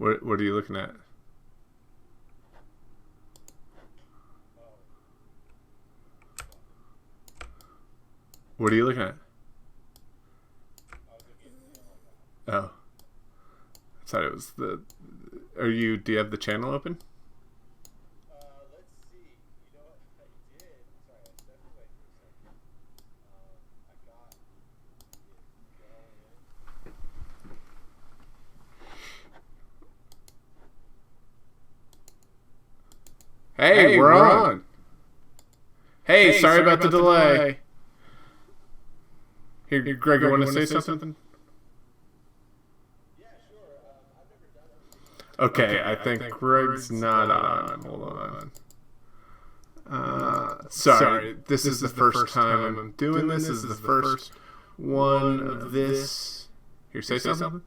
What are you looking at? What are you looking at? Oh, I thought it was the. Do you have the channel open? Let's see. You know what? I did. Sorry, I stepped away for a second. I got it going. Hey, we're on. Hey, sorry about the delay. Here, Greg, you want to say something? Yeah, sure. I've never done it. Okay, I think Greg's not on. Hold on. Sorry, this is the first time I'm doing this. This is the first one of this. Here, say something.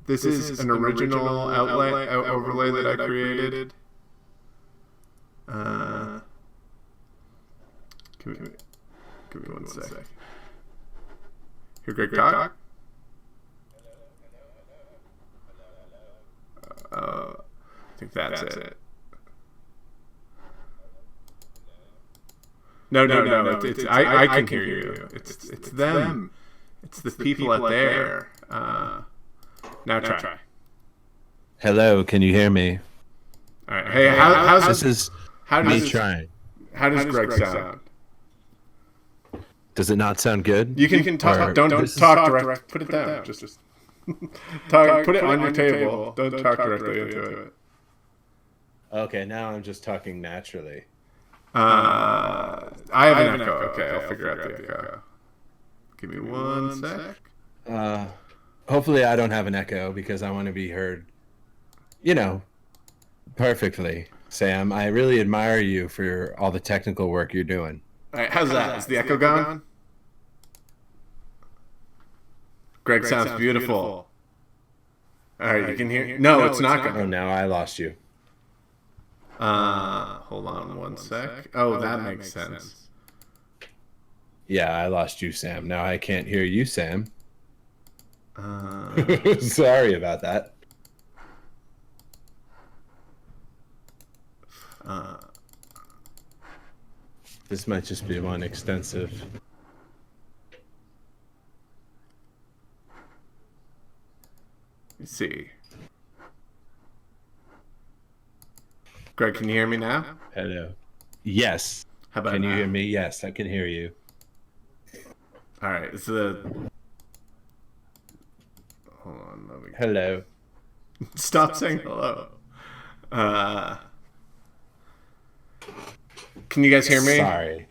This is an original overlay that I created. Give me one sec. Here, Greg, talk. I think that's it. No. It's I can hear you. It's them. It's the people out there. Now try. Hello, can you hear me? All right. Hey, how's this? Is me trying. How does Greg sound? Does it not sound good? You can talk. Or, don't talk direct. Put it down. Just talk. Put it on your table. Don't talk directly into it. Okay, now I'm just talking naturally. I have an echo. Okay, I'll figure out the echo. Give me one sec. Hopefully I don't have an echo because I want to be heard, perfectly. Sam, I really admire you for all the technical work you're doing. All right, how's that? Is the echo gone? Greg sounds beautiful. All right, you can hear. No, it's not gone. Oh, now I lost you. Hold on one sec. Oh, that makes sense. Yeah, I lost you, Sam. Now I can't hear you, Sam. Sorry about that. This might just be one extensive. Let's see. Greg, can you hear me now? Hello. Yes. How about Can you now? hear me? Yes, I can hear you. All right. It's the. Hold on. Let me... Hello. Stop saying hello. Can you guys hear me? Sorry.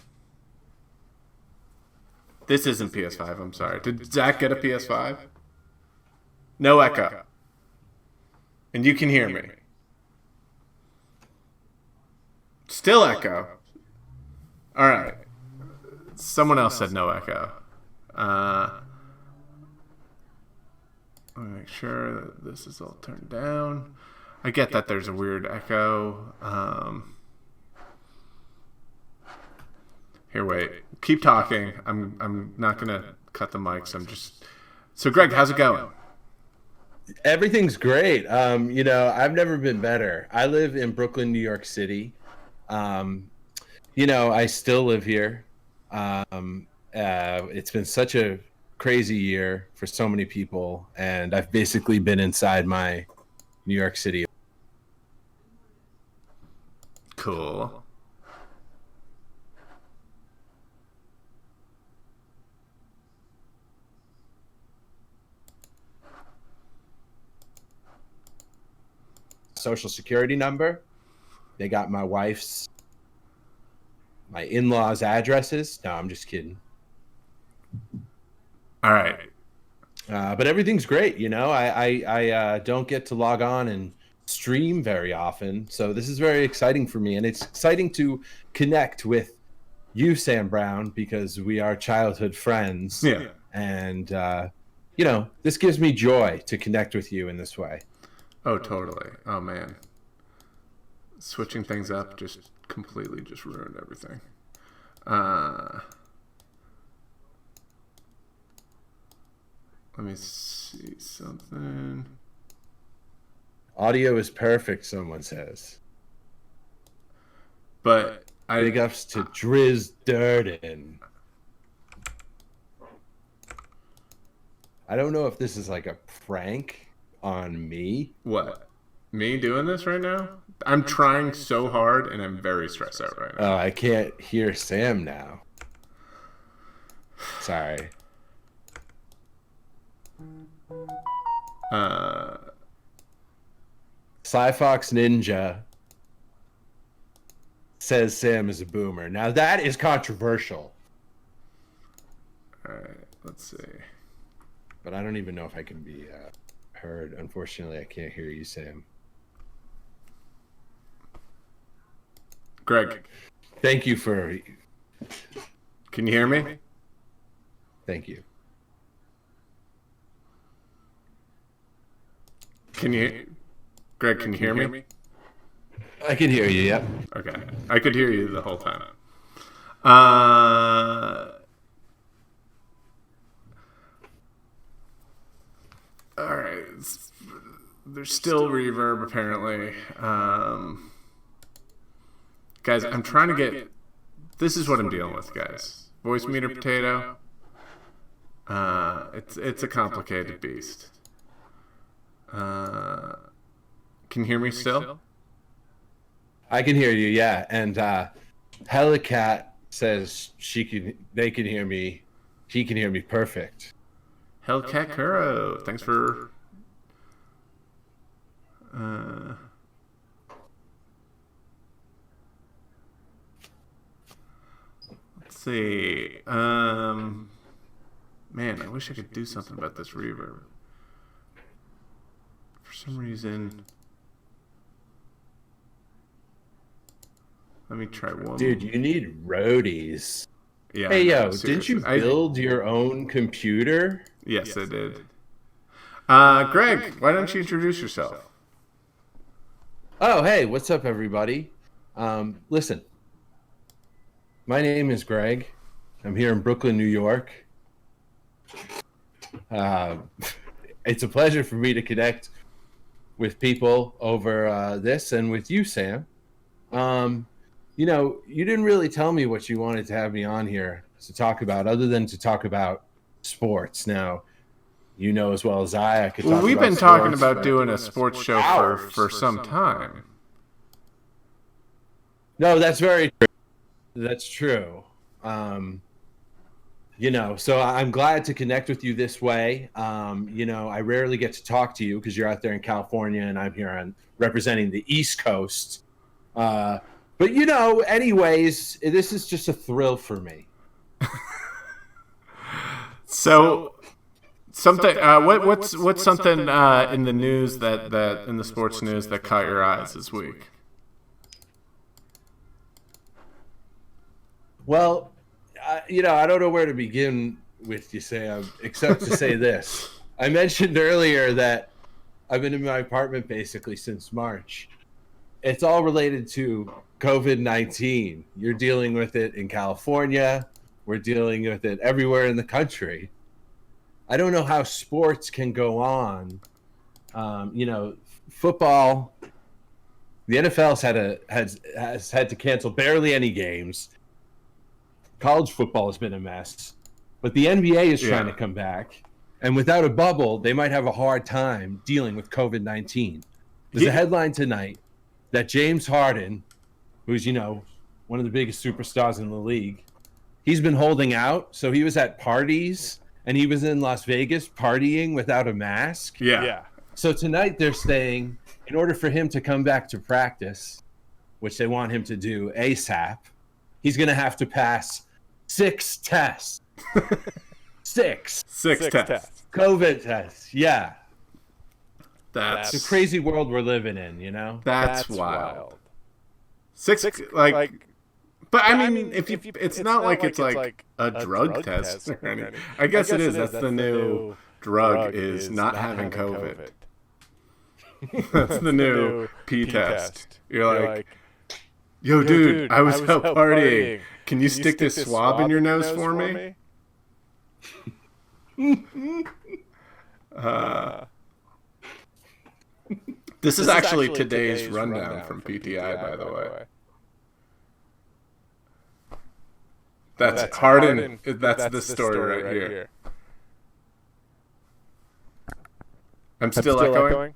This isn't PS5. I'm sorry. Did Zach get a PS5? No echo. And you can hear me. Still echo. All right. Someone else said no echo. Let me make sure that this is all turned down. I get that there's a weird echo. Here, wait. Keep talking. I'm not gonna cut the mics. So Greg, how's it going? Everything's great. I've never been better. I live in Brooklyn, New York City. I still live here. It's been such a crazy year for so many people, and I've basically been inside my New York City. Cool. Social security number. They got my in-laws' addresses. No, I'm just kidding. All right. But everything's great. I don't get to log on and stream very often, so this is very exciting for me, and it's exciting to connect with you, Sam Brown, because we are childhood friends. Yeah. And this gives me joy to connect with you in this way. Oh, totally. Oh, man. switching things up just completely just ruined everything. Let me see something. Audio is perfect, someone says. But big ups to Driz Durden. I don't know if this is like a prank on me. What? Me doing this right now? I'm trying so hard and I'm very stressed out right now. Oh, I can't hear Sam now. Sorry. Fox Ninja says Sam is a boomer. Now that is controversial. All right, let's see. But I don't even know if I can be heard. Unfortunately, I can't hear you, Sam. Greg. Thank you for... Can you hear me? Thank you. Greg, can you hear me? I can hear you, yep. Okay. I could hear you the whole time. All right. There's still reverb, apparently. Guys, I'm trying to get... This is what I'm dealing with, guys. Voice meter potato. It's a complicated beast. Can you hear me still? I can hear you, yeah. And Helicat says they can hear me. He can hear me perfect. Hellcat Kuro, thanks for let's see. Man, I wish I could do something about this reverb. For some reason. Let me try one. Dude, you need roadies. Yeah. Hey, yo, seriously. didn't you build your own computer? Yes, I did. Greg, why don't you introduce yourself? Oh, hey, what's up, everybody? Listen, my name is Greg. I'm here in Brooklyn, New York. It's a pleasure for me to connect with people over this and with you, Sam. You know, you didn't really tell me what you wanted to have me on here to talk about, other than to talk about sports. Now, you know as well as I could talk about we've been sports talking about doing a sports show for some time. No, that's very true. That's true. You know, so I'm glad to connect with you this way. You know, I rarely get to talk to you because you're out there in California and I'm here representing the East Coast. But, you know, anyways, this is just a thrill for me. So, something. What's something in the news that in the sports news that caught your eyes this week? Well, you know, I don't know where to begin with you, Sam, except to say this. I mentioned earlier that I've been in my apartment basically since March. It's all related to COVID-19. You're dealing with it in California. We're dealing with it everywhere in the country. I don't know how sports can go on. You know, football, the NFL's has had to cancel barely any games. College football has been a mess. But the NBA is trying to come back. And without a bubble, they might have a hard time dealing with COVID-19. There's a headline tonight that James Harden, who's, you know, one of the biggest superstars in the league, he's been holding out. So he was at parties and he was in Las Vegas partying without a mask. Yeah. So tonight they're saying in order for him to come back to practice, which they want him to do ASAP, he's going to have to pass 6 tests. Six tests. COVID tests. Yeah. That's It's a crazy world we're living in, you know? That's wild. Six like, but I mean, if it's not like it's like a drug test or anything. I guess it is. That's the new drug is not having COVID. That's the new P test. You're like, Yo, dude, I was out partying. Can you stick this swab in your nose for me? This is actually today's rundown from PTI, by the way. That's Harden. That's the story right here. I'm still echoing?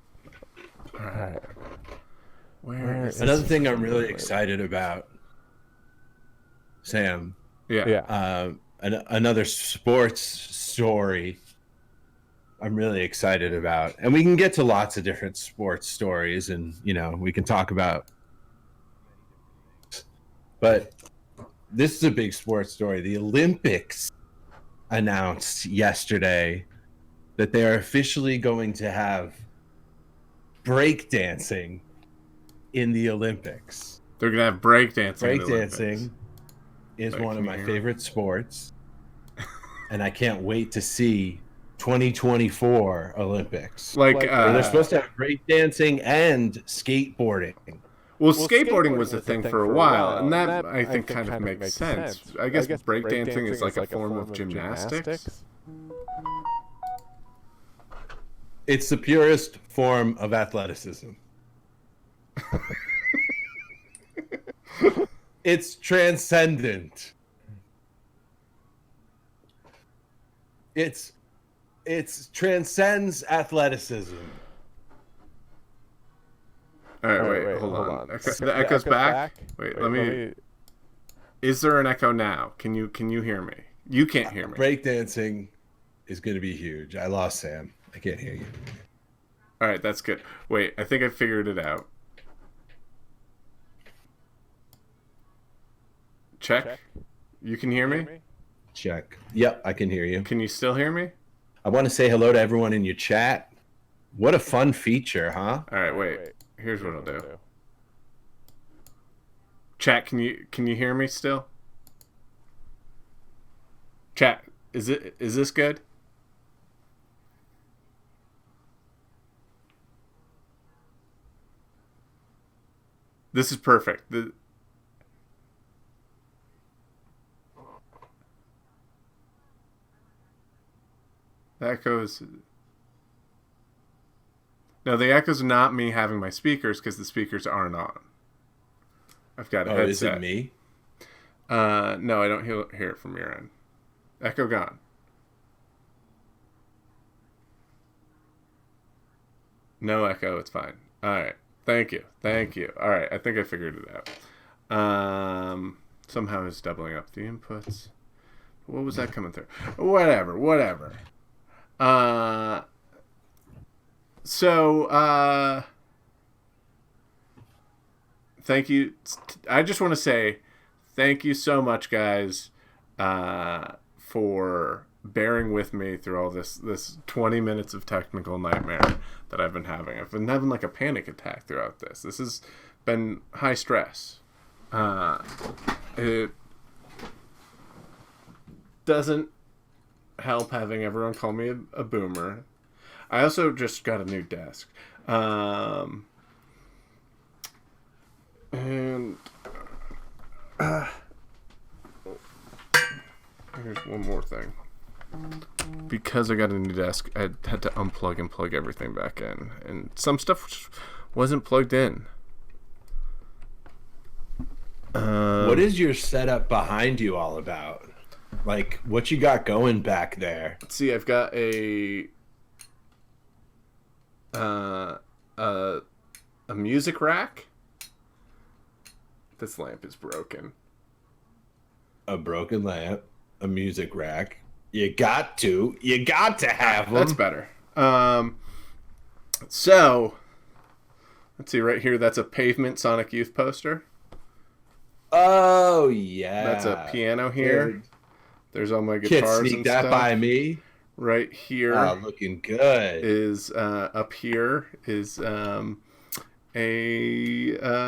All right. Where is Another thing I'm really excited about, Sam. Yeah. Another sports story I'm really excited about. And we can get to lots of different sports stories and, we can talk about. But this is a big sports story. The Olympics announced yesterday that they are officially going to have breakdancing in the Olympics. They're going to have breakdancing. Breakdancing is one of my favorite sports. And I can't wait to see 2024 Olympics. They're supposed to have breakdancing and skateboarding. Well, skateboarding was a thing for a while, and that I think kind of makes sense. I guess breakdancing is like a form of gymnastics. It's the purest form of athleticism. It's transcendent. It transcends athleticism. All right, wait, hold on. The echo's back. Wait, let me. Is there an echo now? Can you hear me? You can't hear me. Breakdancing is going to be huge. I lost Sam. I can't hear you. All right, that's good. Wait, I think I figured it out. Check. You can hear me? Check. Yep, I can hear you. Can you still hear me? I want to say hello to everyone in your chat. What a fun feature, huh? All right, wait. Here's what I'll do. Chat, can you hear me still? Chat, is this good? This is perfect. The echoes. No, the echo's not me having my speakers because the speakers aren't on. I've got a headset. Is it me? No, I don't hear it from your end. Echo gone. No echo, it's fine. All right. Thank you. All right, I think I figured it out. Somehow it's doubling up the inputs. What was that coming through? Whatever. Thank you. I just want to say thank you so much, guys, for bearing with me through all this 20 minutes of technical nightmare that I've been having. I've been having like a panic attack throughout this. This has been high stress. It doesn't help having everyone call me a boomer. I also just got a new desk. And here's one more thing. Because I got a new desk, I had to unplug and plug everything back in. And some stuff wasn't plugged in. What is your setup behind you all about? Like, what you got going back there? See, I've got a music rack. This lamp is broken. A broken lamp, a music rack. You got to have them. That's better. So, let's see right here. That's a Pavement Sonic Youth poster. Oh, yeah. That's a piano here. Dude. There's all my guitars Can't sneak and that stuff. by me. Right here. Oh, looking good. Is up here is a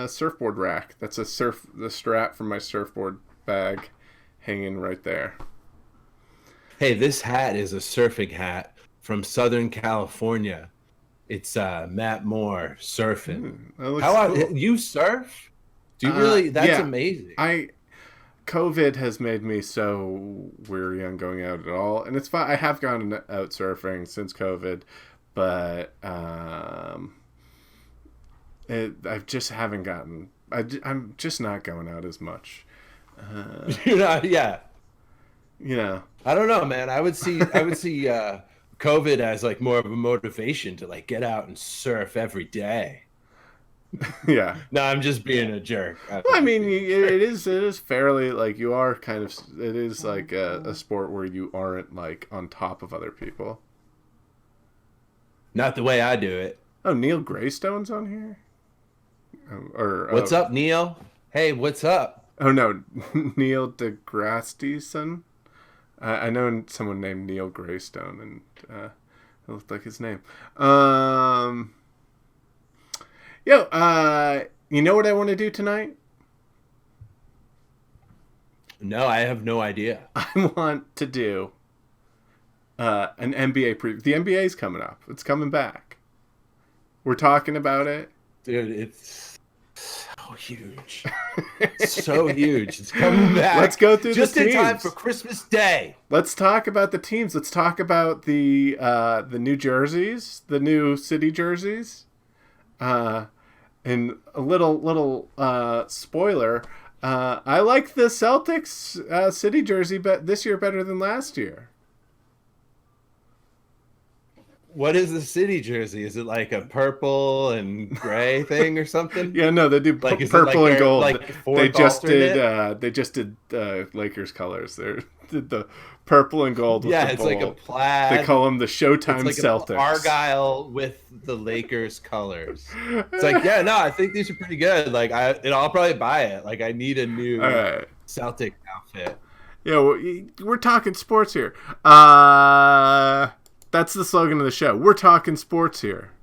surfboard rack. That's the strap from my surfboard bag hanging right there. Hey, this hat is a surfing hat from Southern California. It's Matt Moore surfing. That looks How cool. You surf? Do you really? That's yeah, amazing. COVID has made me so weary on going out at all, and it's fine. I have gone out surfing since COVID, but I just haven't gotten. I'm just not going out as much. You're not, yeah. You know, I don't know, man. I would see COVID as like more of a motivation to like get out and surf every day. yeah. No, I'm just being a jerk. Well, I mean, it is fairly like you are kind of. It is like a sport where you aren't like on top of other people. Not the way I do it. Oh, Neil Greystone's on here. What's up, Neil? Hey, what's up? Oh no, Neil deGrasse Tyson. I know someone named Neil Greystone, and it looked like his name. You know what I want to do tonight? No, I have no idea. I want to do an NBA preview. The NBA's coming up. It's coming back. We're talking about it. Dude, it's so huge. So huge. It's coming back. Let's go through just the teams. in time for Christmas Day. Let's talk about the teams. Let's talk about the new jerseys, the new city jerseys. And a little spoiler, I like the Celtics city jersey this year better than last year. What is the city jersey? Is it like a purple and gray thing or something? Yeah, no, they do like, purple like and gold. like they just did Lakers colors. They did the purple and gold. With yeah, the it's bowl. like a plaid. They call them the Showtime it's like Celtics. Argyle with the Lakers colors. It's like, yeah, no, I think these are pretty good. Like, I'll probably buy it. Like, I need a new Celtic outfit. Yeah, we're talking sports here. That's the slogan of the show. We're talking sports here.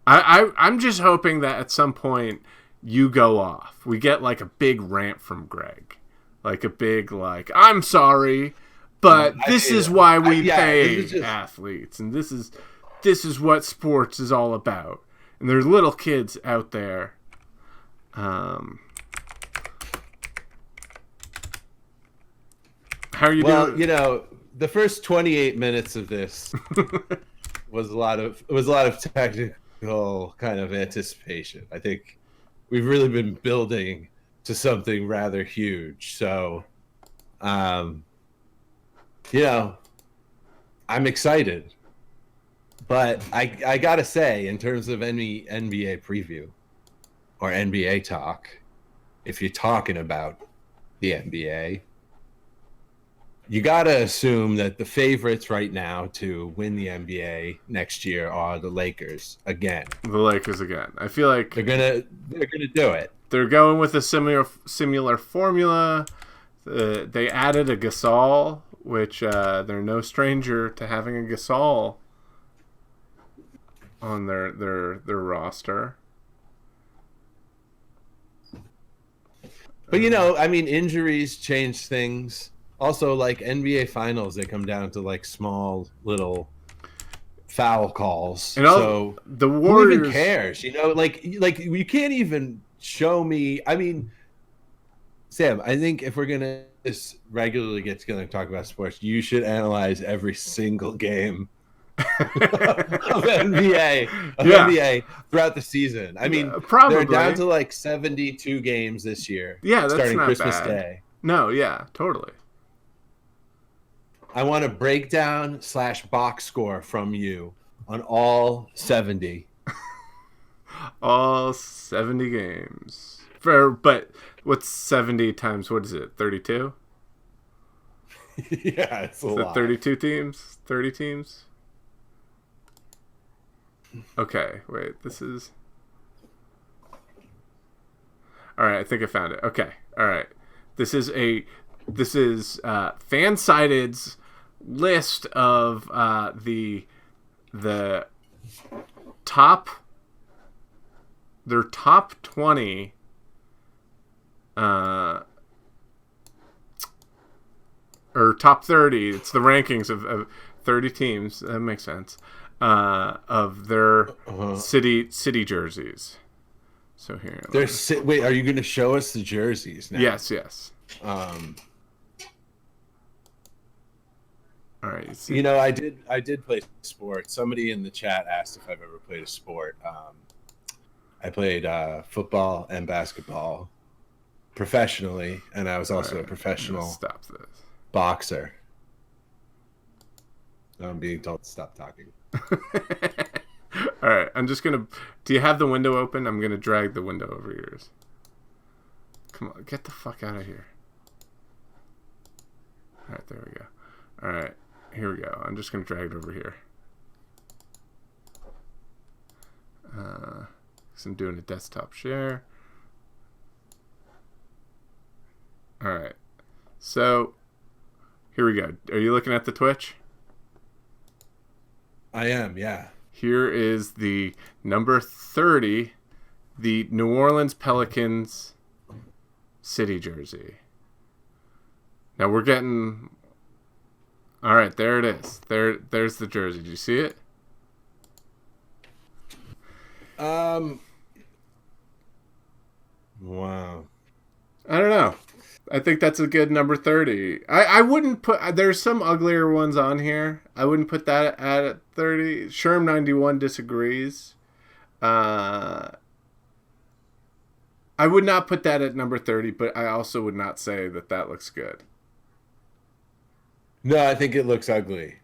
I'm just hoping that at some point you go off. We get like a big rant from Greg. Like a big I'm sorry, but this is why we pay athletes, and this is what sports is all about. And there's little kids out there. How are you doing? Well, you know, the first 28 minutes of this was a lot of technical kind of anticipation. I think we've really been building to something rather huge. So, you know, I'm excited. But I gotta say, in terms of any NBA preview or NBA talk, if you're talking about the NBA, you got to assume that the favorites right now to win the NBA next year are the Lakers again. The Lakers again. I feel like they're gonna do it. They're going with a similar formula. They added a Gasol, which they're no stranger to having a Gasol on their roster. But you know, I mean, injuries change things. Also, like NBA Finals, they come down to like small little foul calls. And so the Warriors, who even cares? You know, like you can't even show me. I mean, Sam, I think if we're gonna just regularly get together and talk about sports, you should analyze every single game of NBA throughout the season. I mean, probably they're down to like 72 games this year. Yeah, that's starting not Christmas bad. Day. No, yeah, totally. I want a breakdown / box score from you on all 70. All 70 games. But what's 70 times, what is it, 32? Yeah, it's a lot. 32 teams? 30 teams? Okay, wait, this is... Alright, I think I found it. Okay, alright. This is Fansided's list of the top 20 or top 30. It's the rankings of 30 teams. That makes sense. Of their city jerseys. So here. Wait, are you going to show us the jerseys now? Yes. All right. You know, I did play sports. Somebody in the chat asked if I've ever played a sport. I played football and basketball professionally, and I was also a professional boxer. I'm being told to stop talking. All right, I'm just gonna. Do you have the window open? I'm gonna drag the window over yours. Come on, get the fuck out of here. All right, there we go. All right, here we go. I'm just gonna drag it over here. So I'm doing a desktop share. All right, so here we go. Are you looking at the Twitch? I am, yeah. Here is the number 30, the New Orleans Pelicans city jersey. Now we're getting... All right, there it is. There's the jersey. Did you see it? Wow. I don't know. I think that's a good number 30. I wouldn't put... There's some uglier ones on here. I wouldn't put that at 30. Sherm91 disagrees. I would not put that at number 30, but I also would not say that looks good. No, I think it looks ugly.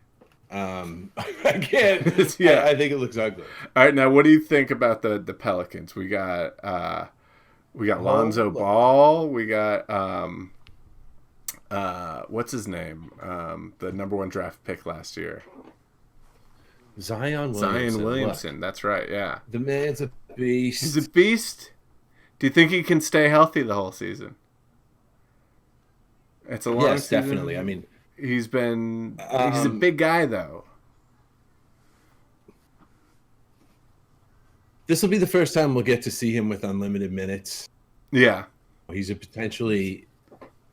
I can't... Yeah. I think it looks ugly. All right, now what do you think about the Pelicans? We got Lonzo Ball. We got what's his name? The number 1 draft pick last year. Zion Williamson. Look, that's right. Yeah, the man's a beast. He's a beast. Do you think he can stay healthy the whole season? It's a long season. Definitely. I mean, he's a big guy though. This will be the first time we'll get to see him with unlimited minutes. Yeah. He's a potentially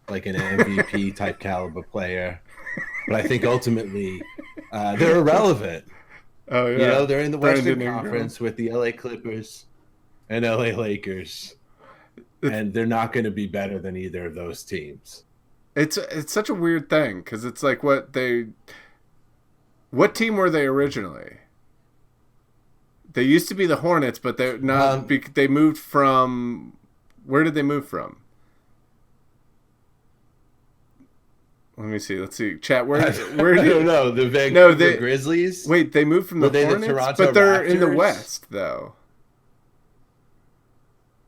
like an MVP type caliber player. But I think ultimately they're irrelevant. Oh, yeah. You know, they're in the Western Conference with the LA Clippers and LA Lakers. And they're not going to be better than either of those teams. It's such a weird thing because it's like what team were they originally? They used to be the Hornets, but they're not. They moved from. Where did they move from? Let me see. Let's see. Chat. Where? I don't know. The Vancouver Grizzlies. Wait, they moved from the Hornets, but they're Raptors? In the West, though.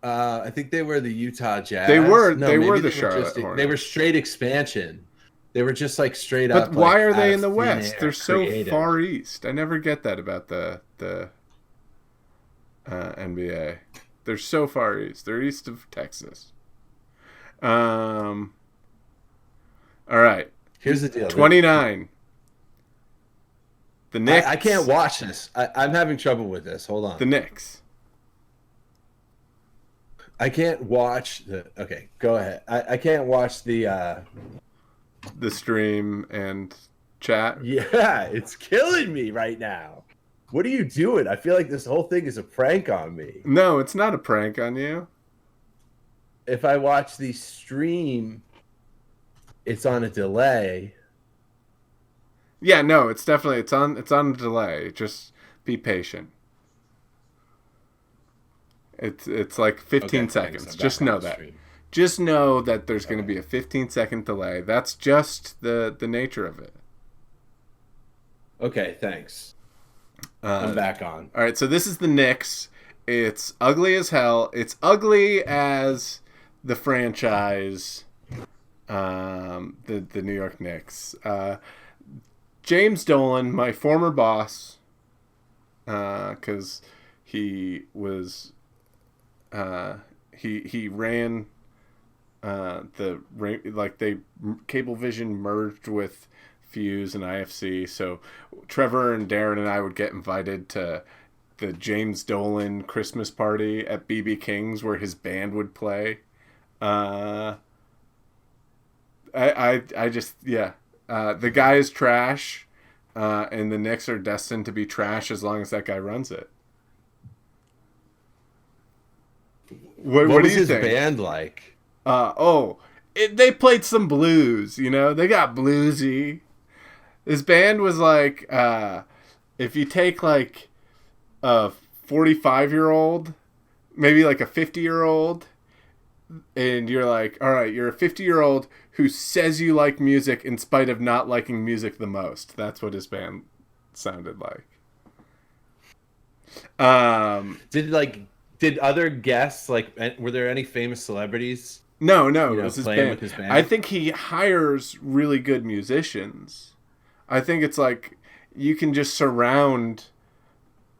I think they were the Utah Jazz. They were the Charlotte Hornets. They were straight expansion. They were just like straight up. But why are they in the West? They're so far east. I never get that about the NBA. They're so far east. They're east of Texas. All right. Here's the deal. 29. The Knicks. I can't watch this. I'm having trouble with this. Hold on. The Knicks. I can't watch the... Okay, go ahead. I can't watch the stream and chat. Yeah, it's killing me right now. What are you doing? I feel like this whole thing is a prank on me. No, it's not a prank on you. If I watch the stream, it's on a delay. Yeah, no, it's definitely it's on a delay. Just be patient. It's like 15 seconds. Just know that. Just know that there's going to be a 15-second delay. That's just the nature of it. Okay, thanks. I'm back on. All right, so this is the Knicks. It's ugly as hell. It's ugly as the franchise, the New York Knicks. James Dolan, my former boss, because he was he ran Cablevision merged with Fuse and IFC, so Trevor and Darren and I would get invited to the James Dolan Christmas party at BB King's where his band would play. The guy is trash, and the Knicks are destined to be trash as long as that guy runs it. What was do you his think? band like? They played some blues. You know, they got bluesy. His band was like, if you take like a 45-year-old, maybe like a 50-year-old, and you're like, all right, you're a 50-year-old who says you like music in spite of not liking music the most. That's what his band sounded like. Did other guests, like, were there any famous celebrities? No, You it know, was his playing band. with his band. I think he hires really good musicians. I think it's like you can just surround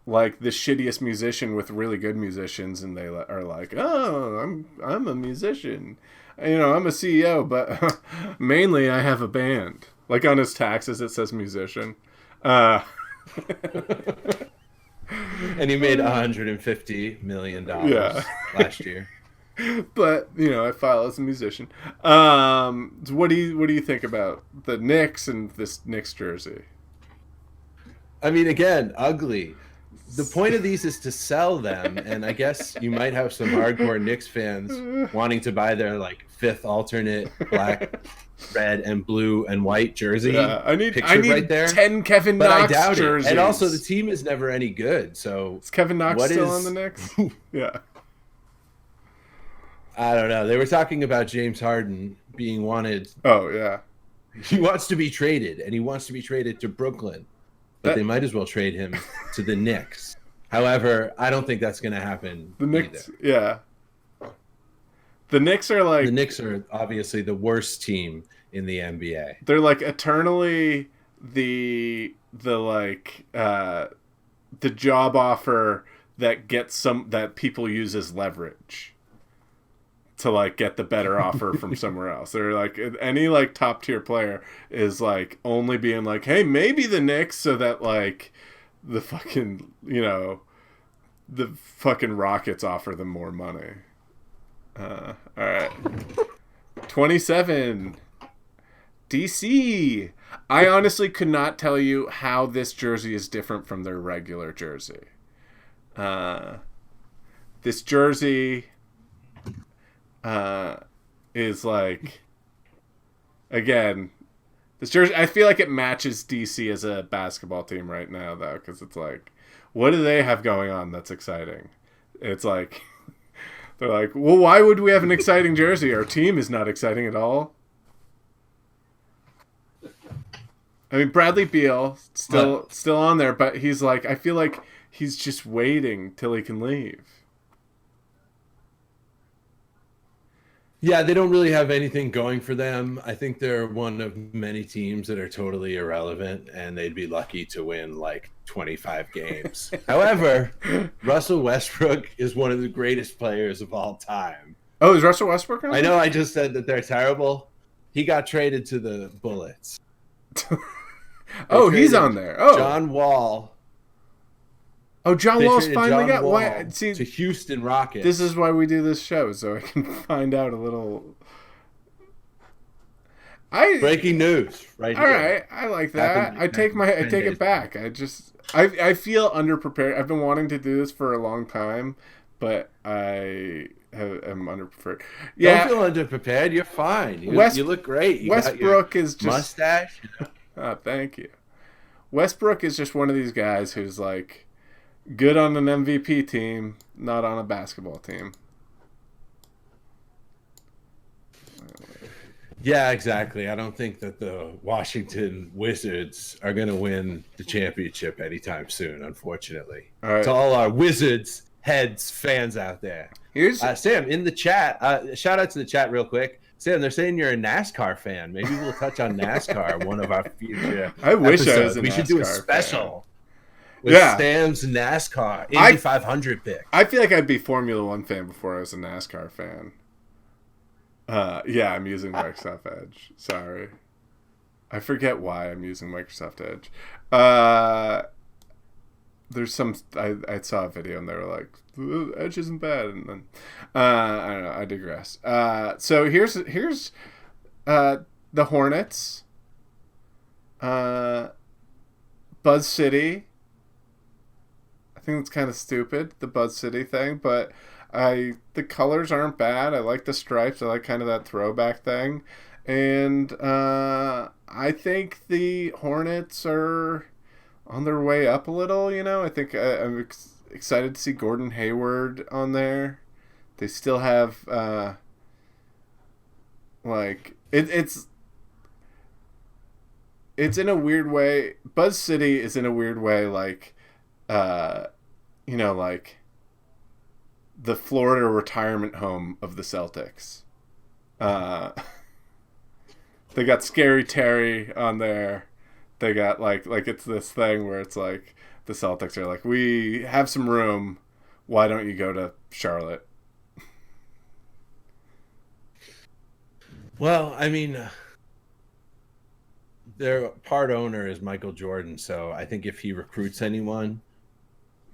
like the shittiest musician with really good musicians, and they are like, oh, I'm a musician. You know, I'm a CEO, but mainly I have a band. Like on his taxes, it says musician. And he made $150 million last year. But you know, I file as a musician. What do you think about the Knicks and this Knicks jersey? I mean, again, ugly. The point of these is to sell them, and I guess you might have some hardcore Knicks fans wanting to buy their like fifth alternate black, red, and blue and white jersey. Yeah, I need right there. 10 Kevin But Knox I doubt jerseys. it. And also, the team is never any good. So is Kevin Knox still on the Knicks? Yeah. I don't know. They were talking about James Harden being wanted. Oh yeah. He wants to be traded, and he wants to be traded to Brooklyn. But they might as well trade him to the Knicks. However, I don't think that's going to happen. The Knicks, yeah. The Knicks are like... The Knicks are obviously the worst team in the NBA. They're like eternally the job offer that people use as leverage to like get the better offer from somewhere else. They're like any like top tier player is like only being like, hey, maybe the Knicks, so that like the fucking, you know, the fucking Rockets offer them more money. All right. 27. DC. I honestly could not tell you how this jersey is different from their regular jersey. This jersey is like, again, this jersey, I feel like it matches DC as a basketball team right now, though, because it's like, what do they have going on that's exciting? It's like, they're like, well, why would we have an exciting jersey? Our team is not exciting at all. I mean, Bradley Beal still on there, but he's like, I feel like he's just waiting till he can leave. Yeah, they don't really have anything going for them. I think they're one of many teams that are totally irrelevant, and they'd be lucky to win like 25 games. However, Russell Westbrook is one of the greatest players of all time. Oh, is Russell Westbrook on there? I know I just said that they're terrible. He got traded to the Bullets. Oh, he's on there. Oh, John Wall. Oh, John Wall's finally got Wall to Houston Rockets. This is why we do this show, so I can find out a little. Breaking news, right? All right, I like that. I take it back. I feel underprepared. I've been wanting to do this for a long time, but I am underprepared. Yeah, don't feel underprepared. You're fine. You look great. Westbrook is just mustache. Oh, thank you. Westbrook is just one of these guys who's like good on an MVP team, not on a basketball team. Yeah, exactly. I don't think that the Washington Wizards are going to win the championship anytime soon, unfortunately. All right. To all our Wizards heads fans out there. Here's Sam in the chat. Shout out to the chat real quick. Sam, they're saying you're a NASCAR fan. Maybe we'll touch on NASCAR one of our future I wish episodes. I was a We NASCAR should do a special fan. with Sam's NASCAR Indy 500 pick. I feel like I'd be Formula One fan before I was a NASCAR fan. Yeah, I'm using Microsoft Edge. Sorry. I forget why I'm using Microsoft Edge. There's some... I saw a video and they were like, Edge isn't bad. And then... I don't know. I digress. So here's the Hornets. Buzz City. I think it's kind of stupid, the Buzz City thing, but The colors aren't bad. I like the stripes. I like kind of that throwback thing. And I think the Hornets are on their way up a little, you know. I think I'm excited to see Gordon Hayward on there. They still have it's in a weird way. Buzz City is in a weird way like like the Florida retirement home of the Celtics. They got Scary Terry on there. They got like it's this thing where it's like the Celtics are like, we have some room. Why don't you go to Charlotte? Well, I mean, their part owner is Michael Jordan, so I think if he recruits anyone,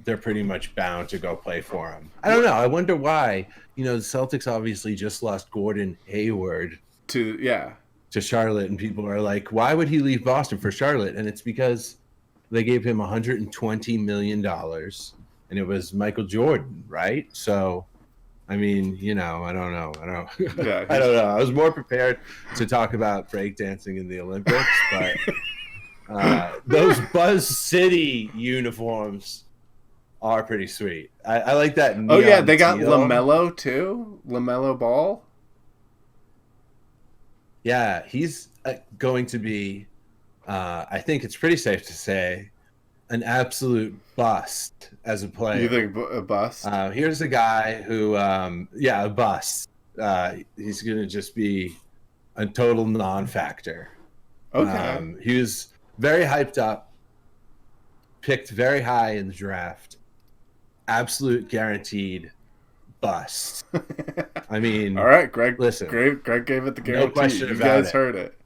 they're pretty much bound to go play for him. I don't know. I wonder why. The Celtics obviously just lost Gordon Hayward to Charlotte, and people are like, why would he leave Boston for Charlotte? And it's because they gave him $120 million, and it was Michael Jordan, right? So, I mean, I don't know. Yeah, I don't know. I was more prepared to talk about breakdancing in the Olympics, but those Buzz City uniforms are pretty sweet. I like that. Oh yeah, they got LaMelo too. LaMelo Ball. Yeah, he's going to be, I think it's pretty safe to say, an absolute bust as a player. You think a bust? Here's a guy who, a bust. He's going to just be a total non-factor. Okay. He was very hyped up, picked very high in the draft, absolute guaranteed bust. I mean, all right, Greg. Listen, Greg gave it the guarantee. No question you about guys it. Heard it.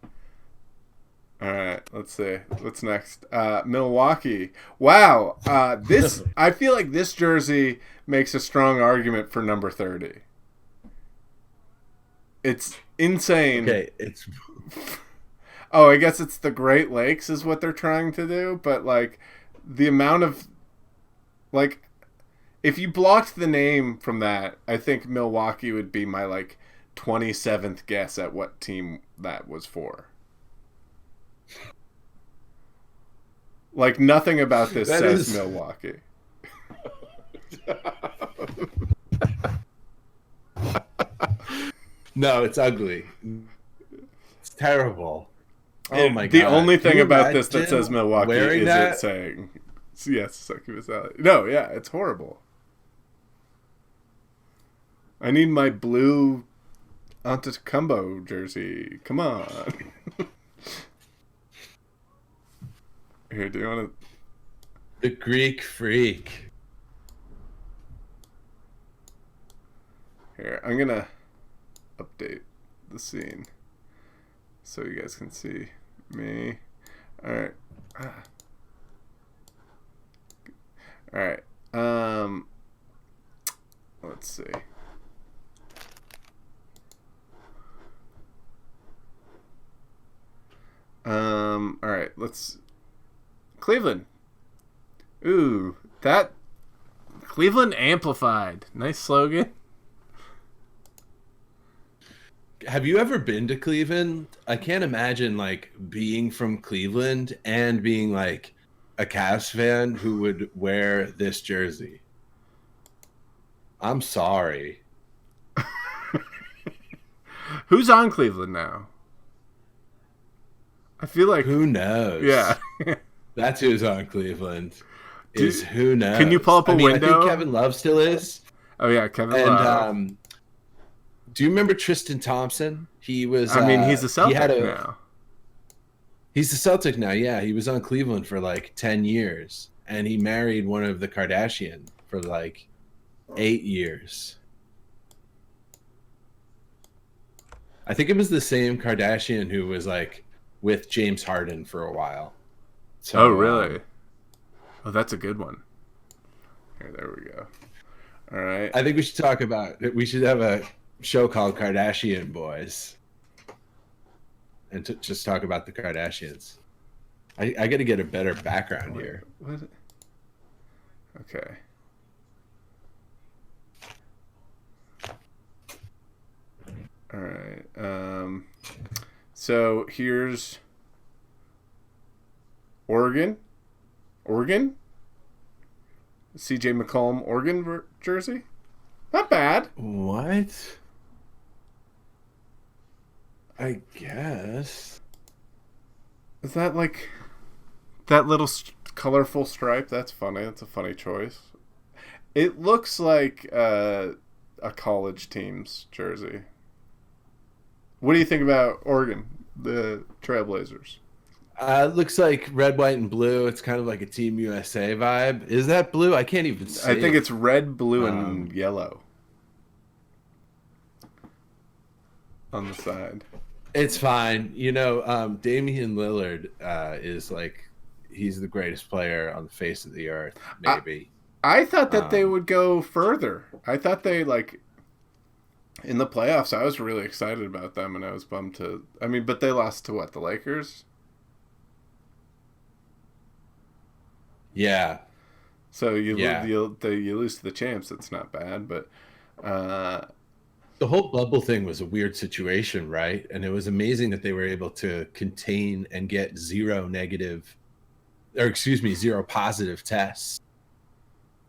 All right, let's see. What's next? Milwaukee. Wow. This I feel like this jersey makes a strong argument for number 30. It's insane. Okay, it's. Oh, I guess it's the Great Lakes is what they're trying to do, but like the amount of like. If you blocked the name from that, I think Milwaukee would be my like 27th guess at what team that was for. Like nothing about this says Milwaukee. No, it's ugly. It's terrible. Oh my god. The only thing about this that says Milwaukee is it saying yes, succubus alley. No, yeah, it's horrible. I need my blue Antetokounmpo jersey. Come on. Here, do you want to... The Greek Freak. Here, I'm going to update the scene so you guys can see me. All right. All right. Let's see. All right, let's... Cleveland. Ooh, that... Cleveland amplified. Nice slogan. Have you ever been to Cleveland? I can't imagine, like, being from Cleveland and being, like, a Cavs fan who would wear this jersey. I'm sorry. Who's on Cleveland now? I feel like... Who knows? Yeah. That's who's on Cleveland. Who knows? Can you pull up a window? I think Kevin Love still is. Oh, yeah, Kevin Love. Do you remember Tristan Thompson? He was... he's a Celtic now. He's a Celtic now, yeah. He was on Cleveland for like 10 years. And he married one of the Kardashian for like 8 years. I think it was the same Kardashian who was like with James Harden for a while. So, oh, really? Oh, that's a good one. Here, there we go. All right. I think we should talk about it. We should have a show called Kardashian Boys. And just talk about the Kardashians. I got to get a better background here. What? Okay. All right. So here's Oregon. CJ McCollum, Oregon jersey. Not bad. What? I guess. Is that like that little colorful stripe? That's funny. That's a funny choice. It looks like a college team's jersey. What do you think about Oregon, the Trailblazers? It looks like red, white, and blue. It's kind of like a Team USA vibe. Is that blue? I can't even see. I think it's red, blue, and yellow on the side. It's fine. You know, Damian Lillard is like, he's the greatest player on the face of the earth, maybe. I thought that they would go further. I thought they, like, in the playoffs, I was really excited about them, and I was bummed to... I mean, but they lost to what, the Lakers? Yeah. So you lose to the champs. It's not bad, but... The whole bubble thing was a weird situation, right? And it was amazing that they were able to contain and get zero positive tests.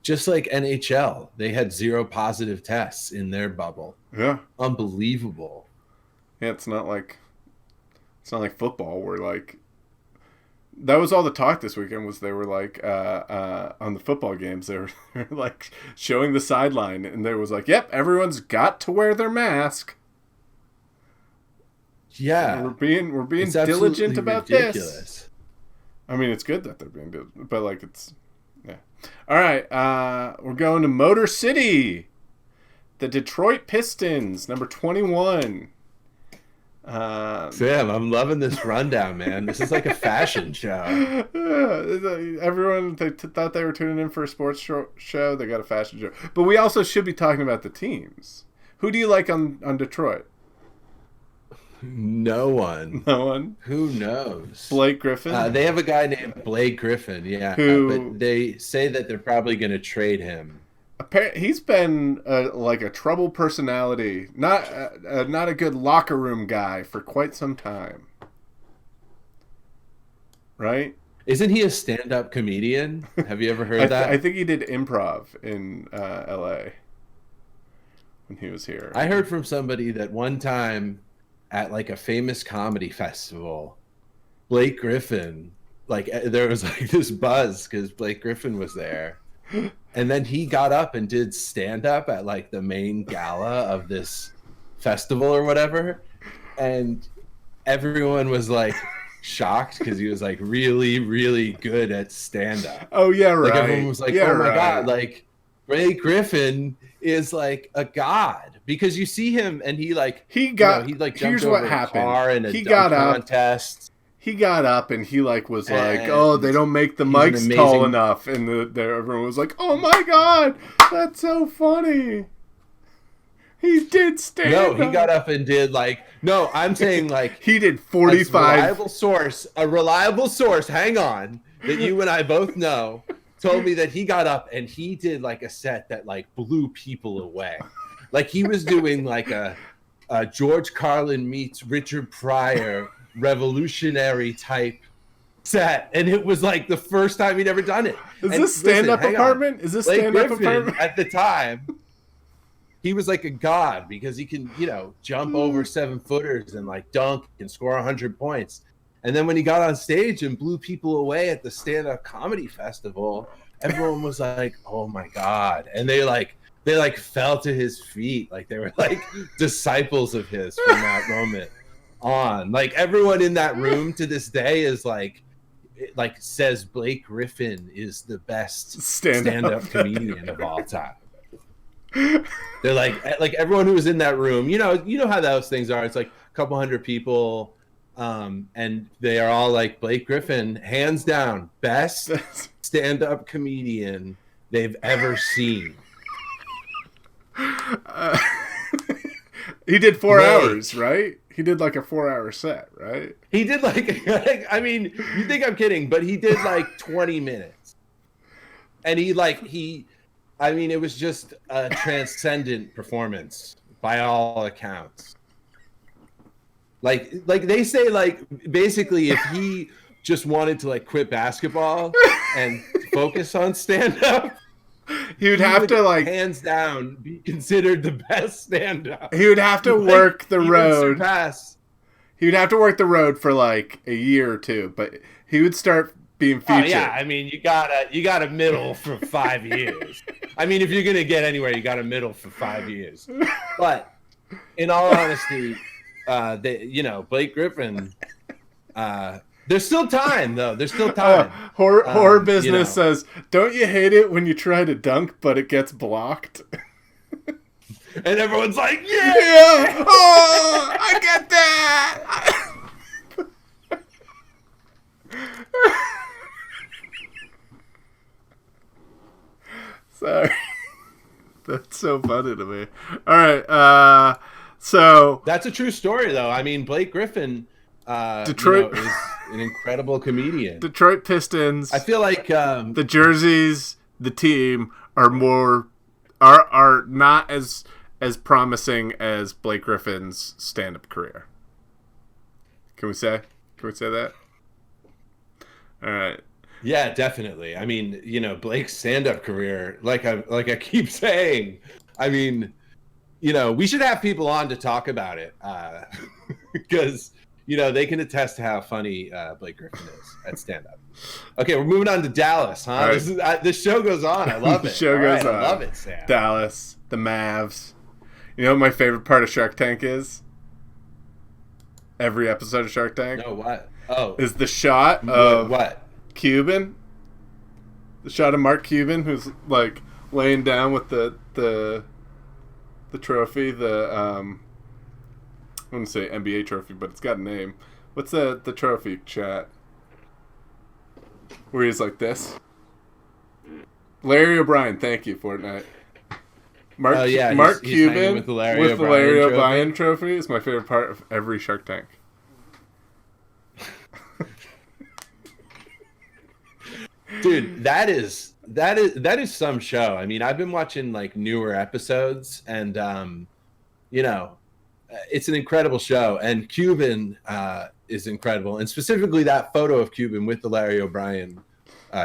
Just like NHL, they had zero positive tests in their bubble. Yeah. Unbelievable. Yeah, it's not like football where, like, that was all the talk this weekend was they were like on the football games they were like showing the sideline and there was like, yep, everyone's got to wear their mask. Yeah, we're being diligent about ridiculous. This. I mean, it's good that they're being diligent, but like it's yeah. All right, we're going to Motor City, the Detroit Pistons, number 21. Sam, I'm loving this rundown, man. This is like a fashion show. Everyone thought they were tuning in for a sports show. They got a fashion show. But we also should be talking about the teams. Who do you like on Detroit? No one. No one? Who knows? Blake Griffin? They have a guy named Blake Griffin, yeah. But they say that they're probably going to trade him. He's been like a trouble personality, not a good locker room guy for quite some time, right? Isn't he a stand-up comedian? Have you ever heard that? I think he did improv in L.A. when he was here. I heard from somebody that one time at like a famous comedy festival, Blake Griffin, like there was like this buzz because Blake Griffin was there. And then he got up and did stand-up at like the main gala of this festival or whatever. And everyone was like shocked because he was like really, really good at stand-up. Oh, yeah, right. Like everyone was like, yeah, oh my God, like Blake Griffin is like a god. Because you see him and he jumped here's over what a happened. car in a he dunk contest. He got up and he like was like, "Oh, they don't make the mics tall enough," and everyone was like, "Oh my God, that's so funny." He did stand. No, he got up and did like. No, I'm saying like he did 45. A reliable source. Hang on, that you and I both know told me that he got up and he did like a set that like blew people away. Like he was doing like a George Carlin meets Richard Pryor revolutionary type set, and it was like the first time he'd ever done it. Is this stand-up apartment? Is this stand-up apartment? At the time, he was like a god because he can, jump over 7-footers and like dunk and score 100 points. And then when he got on stage and blew people away at the stand-up comedy festival, everyone was like, "Oh my God!" And they fell to his feet, like they were like disciples of his from that moment on. Like everyone in that room to this day is like says Blake Griffin is the best stand-up comedian of all time. They're like everyone who was in that room, you know how those things are. It's like a couple hundred people, and they are all like, Blake Griffin, hands down, best stand-up comedian they've ever seen. He did 4 hours, right? He did like a 4-hour set, right? He did I mean, you think I'm kidding, but he did like 20 minutes. And it was just a transcendent performance by all accounts. Like they say, like basically, if he just wanted to like quit basketball and focus on stand up, he would have to like hands down be considered the best stand up. He would have to work the road. He would have to work the road for like a year or two, but he would start being featured. Oh, yeah, I mean, you got a middle for 5 years. I mean, if you're gonna get anywhere, you got a middle for 5 years. But in all honesty, Blake Griffin. There's still time, though. There's still time. Horror business says, "Don't you hate it when you try to dunk, but it gets blocked?" And everyone's like, "Yeah, oh, I get that." Sorry, that's so funny to me. All right, so that's a true story, though. I mean, Blake Griffin, Detroit is an incredible comedian. Detroit Pistons. I feel like the jerseys, the team are not as promising as Blake Griffin's stand-up career. Can we say that? All right. Yeah, definitely. I mean, Blake's stand-up career, like I keep saying, I mean, we should have people on to talk about it, because they can attest to how funny Blake Griffin is at stand-up. Okay, we're moving on to Dallas, huh? Right. This show goes on. I love it. The show goes on. I love it, Sam. Dallas, the Mavs. You know what my favorite part of Shark Tank is? Every episode of Shark Tank. No, what? Oh, is the shot of what? Cuban. The shot of Mark Cuban, who's like laying down with the trophy. I wouldn't say NBA trophy, but it's got a name. What's the trophy, chat? Where he's like this. Larry O'Brien, thank you, Fortnite. Mark Cuban with the Larry O'Brien trophy is my favorite part of every Shark Tank. Dude, that is some show. I mean, I've been watching like newer episodes, and it's an incredible show. And Cuban is incredible, and specifically that photo of Cuban with the Larry O'Brien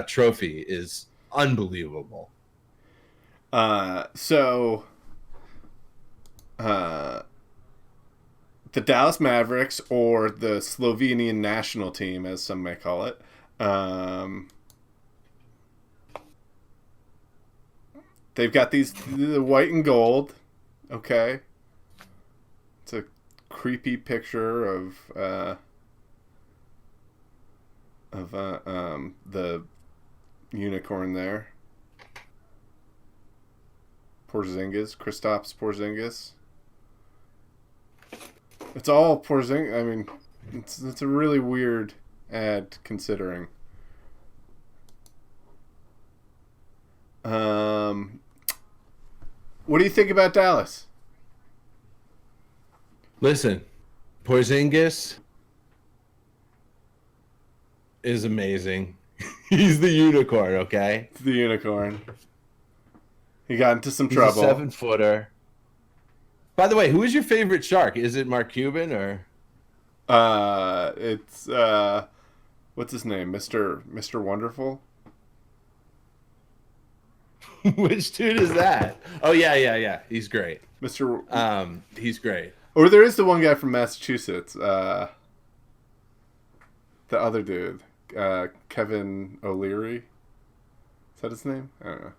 trophy is unbelievable. So the Dallas Mavericks, or the Slovenian national team, as some may call it, they've got the white and gold. Okay. It's a creepy picture of the unicorn there. Kristaps Porzingis. It's all Porzingis. I mean, it's a really weird ad considering. What do you think about Dallas? Listen, Porzingis is amazing. He's the unicorn, okay? It's the unicorn. He got into some trouble. He's a 7-footer. By the way, who is your favorite shark? Is it Mark Cuban or? It's what's his name? Mr. Wonderful. Which dude is that? Oh yeah. He's great. He's great. Or there is the one guy from Massachusetts. The other dude, Kevin O'Leary. Is that his name? I don't know.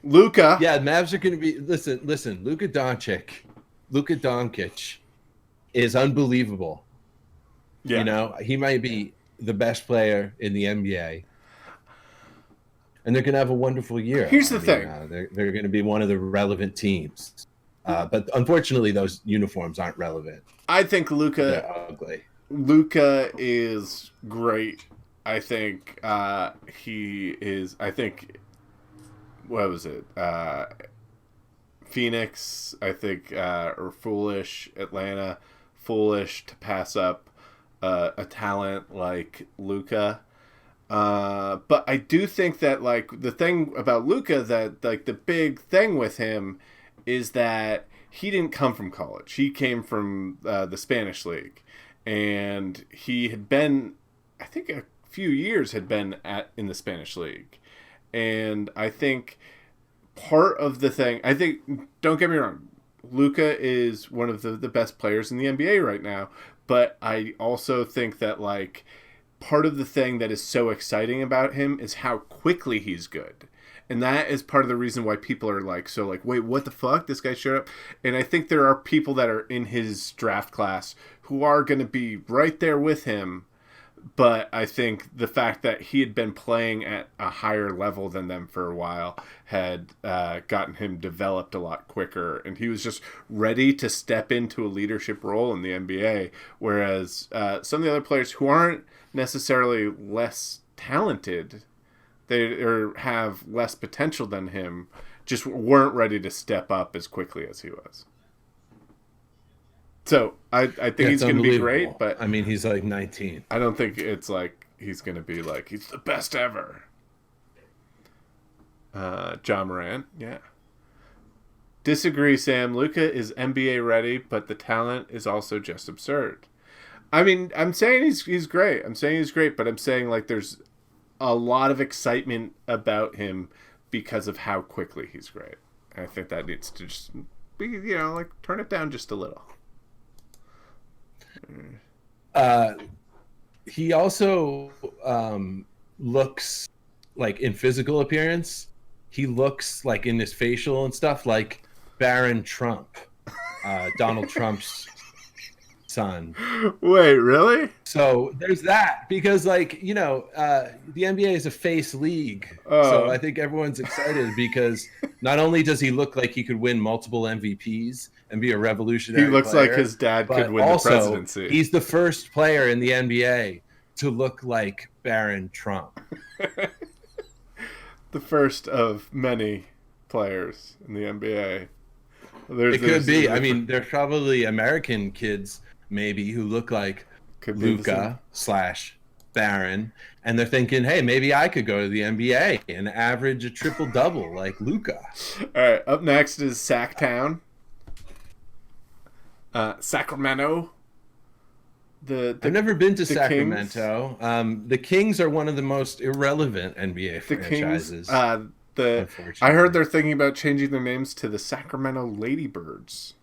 Luka. Yeah, Mavs are going to be. Listen. Luka Doncic is unbelievable. Yeah. He might be the best player in the NBA. And they're going to have a wonderful year. Here's the thing. They're going to be one of the relevant teams. But unfortunately, those uniforms aren't relevant. I think They're ugly. Luka is great. I think he is. I think, what was it? Phoenix, I think, or foolish. Atlanta, foolish to pass up a talent like Luka. But I do think that, like, the thing about Luka, that, like, the big thing with him is that he didn't come from college. He came from the Spanish league, and he had been, I think, a few years had been in the Spanish league, and I think part of the thing, don't get me wrong, Luka is one of the best players in the NBA right now, but I also think that like part of the thing that is so exciting about him is how quickly he's good. And that is part of the reason why people are like, so like, wait, what the fuck? This guy showed up. And I think there are people that are in his draft class who are going to be right there with him. But I think the fact that he had been playing at a higher level than them for a while had gotten him developed a lot quicker. And he was just ready to step into a leadership role in the NBA. Whereas some of the other players who aren't necessarily less talented, they have less potential than him, just weren't ready to step up as quickly as he was. So I think he's going to be great, but I mean, he's like 19. I don't think it's like he's going to be like he's the best ever. John Moran, yeah. Disagree, Sam. Luka is NBA ready, but the talent is also just absurd. I mean, I'm saying he's great. I'm saying he's great, but I'm saying like there's a lot of excitement about him because of how quickly he's great. And I think that needs to just be, like turn it down just a little. He also looks like in physical appearance, he looks like in his facial and stuff like Barron Trump, Donald Trump's son. Wait, really? So there's that, because like, the NBA is a face league. So I think everyone's excited because not only does he look like he could win multiple MVPs and be a revolutionary He looks player, like his dad could win also, the presidency. He's the first player in the NBA to look like Barron Trump. The first of many players in the NBA. It could be. I mean, there's probably American kids maybe who look like Luka / Barron, and they're thinking, hey, maybe I could go to the NBA and average a triple-double like Luka. All right, up next is Sacktown. Sacramento. I've never been to Sacramento. Kings. The Kings are one of the most irrelevant NBA franchises. I heard they're thinking about changing their names to the Sacramento Ladybirds.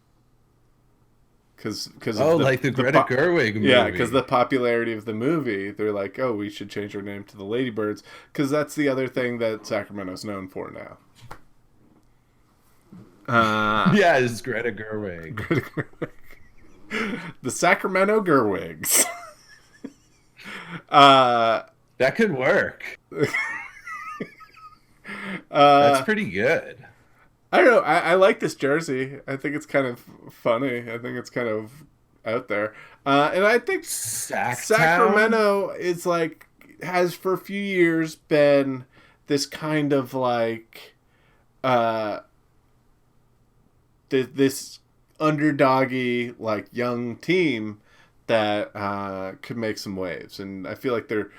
Because like the Greta Gerwig movie. Yeah, because the popularity of the movie, they're like, oh, we should change our name to the Ladybirds, because that's the other thing that Sacramento's known for now. Yeah, it's Greta Gerwig. Greta Gerwig. The Sacramento Gerwigs. That could work. That's pretty good. I don't know. I like this jersey. I think it's kind of funny. I think it's kind of out there. And I think Sacramento is like, has for a few years been this kind of like, this underdoggy, like young team that could make some waves. And I feel like they're,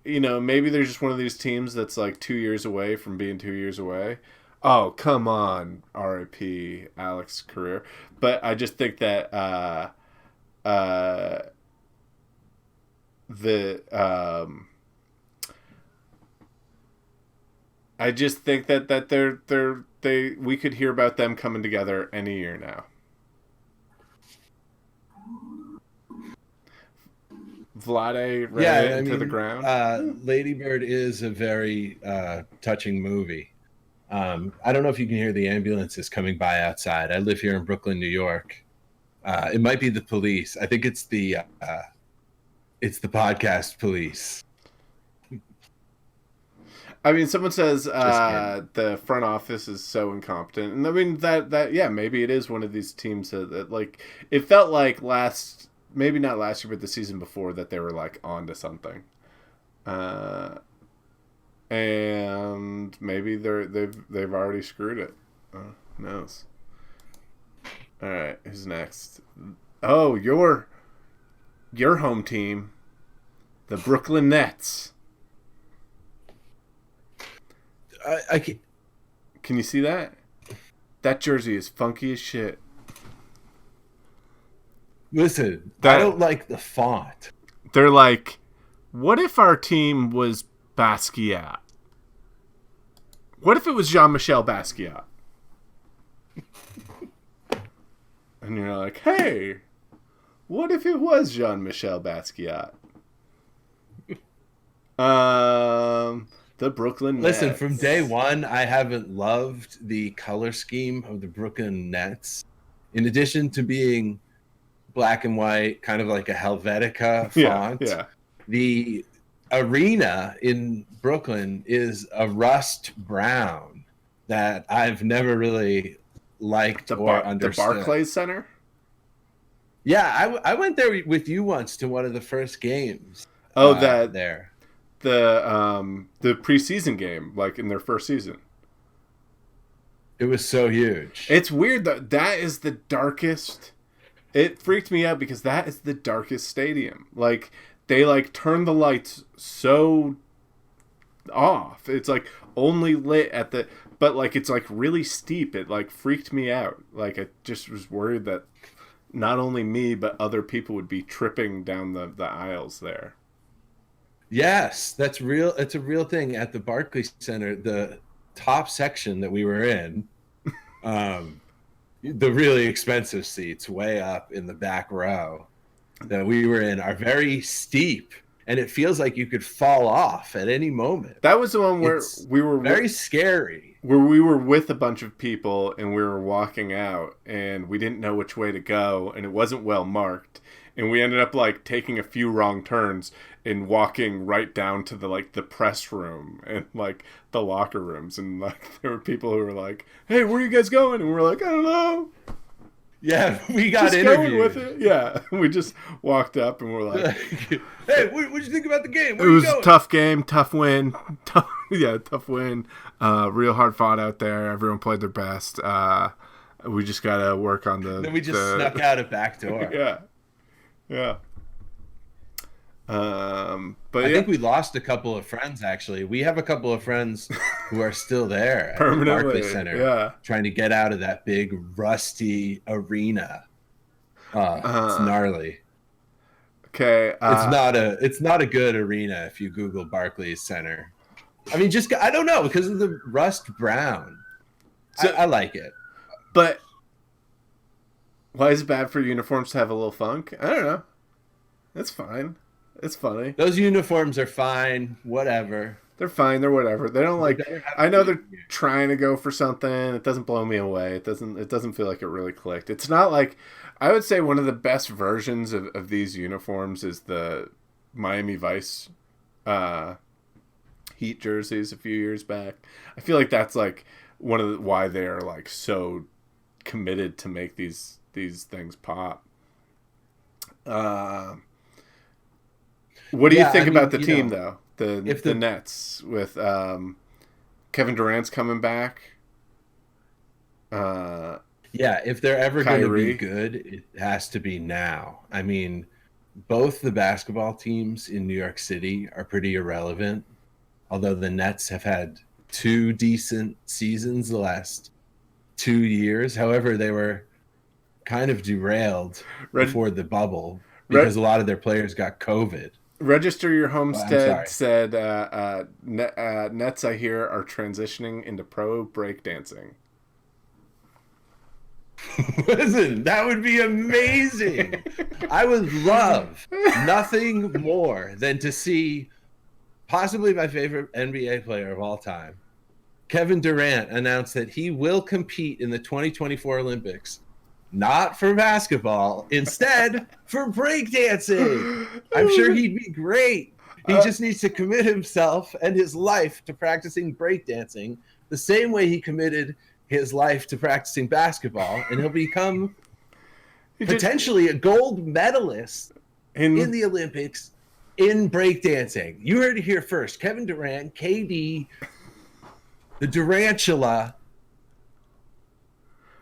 maybe they're just one of these teams that's like 2 years away from being 2 years away. Oh, come on, R.I.P. Alex Career. But I just think that I just think that we could hear about them coming together any year now. Vlade ran into the ground. Lady Bird is a very touching movie. I don't know if you can hear the ambulances coming by outside. I live here in Brooklyn, New York. It might be the police. I think it's the podcast police. I mean, someone says the front office is so incompetent, and I mean that yeah, maybe it is one of these teams that like it felt like maybe not last year, but the season before that they were like onto something. And maybe they've already screwed it. Who knows? All right, who's next? Oh, your home team, the Brooklyn Nets. I can you see that? That jersey is funky as shit. Listen, I don't like the font. They're like, what if our team was Basquiat? What if it was Jean-Michel Basquiat? And you're like, hey, what if it was Jean-Michel Basquiat? The Brooklyn Nets. Listen, from day one, I haven't loved the color scheme of the Brooklyn Nets. In addition to being black and white, kind of like a Helvetica font, the arena in Brooklyn is a rust brown that I've never really liked or understood. The Barclays Center? Yeah, I went there with you once to one of the first games. The preseason game, like in their first season. It was so huge. It's weird that is the darkest. It freaked me out because that is the darkest stadium. Like they like turn the lights so off. It's like only lit at the, but like it's like really steep. It like freaked me out. Like I just was worried that not only me but other people would be tripping down the aisles there. Yes, that's real. It's a real thing at the Barclays Center. The top section that we were in, the really expensive seats way up in the back row that we were in are very steep, and it feels like you could fall off at any moment. That was the one where we were very scary. Where we were with a bunch of people and we were walking out and we didn't know which way to go and it wasn't well marked. And we ended up like taking a few wrong turns and walking right down to the press room and like the locker rooms. And like there were people who were like, hey, where are you guys going? And we're like, I don't know. Yeah, we got just interviewed. Going with it. Yeah, we just walked up and we're like, hey, what'd you think about the game? Where it was a tough game, tough win. Tough win. Real hard fought out there. Everyone played their best. We just got to work on the... Then we just snuck out a back door. Yeah. But I think we lost a couple of friends, actually. We have a couple of friends who are still there at the Barclays Center, trying to get out of that big rusty arena. It's gnarly. Okay, it's not a good arena if you Google Barclays Center. I mean, I don't know, because of the rust brown. So, I like it, but why is it bad for uniforms to have a little funk? I don't know. It's fine. It's funny. Those uniforms are fine. Whatever. They're fine. They're whatever. They don't like. I know they're trying to go for something. It doesn't blow me away. It doesn't feel like it really clicked. It's not like. I would say one of the best versions of these uniforms is the Miami Vice Heat jerseys a few years back. I feel like that's like one of why they are like so committed to make these things pop. What do you think about the team, though? The Nets with Kevin Durant's coming back. Yeah, if they're ever going to be good, it has to be now. I mean, both the basketball teams in New York City are pretty irrelevant, although the Nets have had 2 decent seasons the last 2 years. However, they were kind of derailed before the bubble because a lot of their players got COVID. Register Your Homestead said Nets, I hear, are transitioning into pro breakdancing. Listen, that would be amazing. I would love nothing more than to see possibly my favorite NBA player of all time, Kevin Durant, announce that he will compete in the 2024 Olympics. Not for basketball, instead for breakdancing. I'm sure he'd be great. He just needs to commit himself and his life to practicing breakdancing the same way he committed his life to practicing basketball, and he'll become potentially a gold medalist in the Olympics in breakdancing. You heard it here first. Kevin Durant, KD, the Durantula,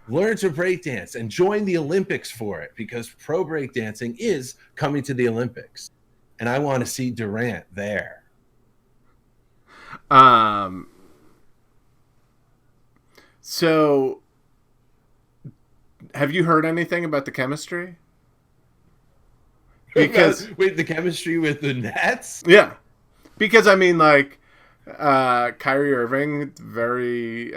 learn to breakdance and join the Olympics for it, because pro breakdancing is coming to the Olympics, and I want to see Durant there. So have you heard anything about the chemistry? because wait, the chemistry with the Nets? Yeah, because I mean, like, Kyrie Irving, very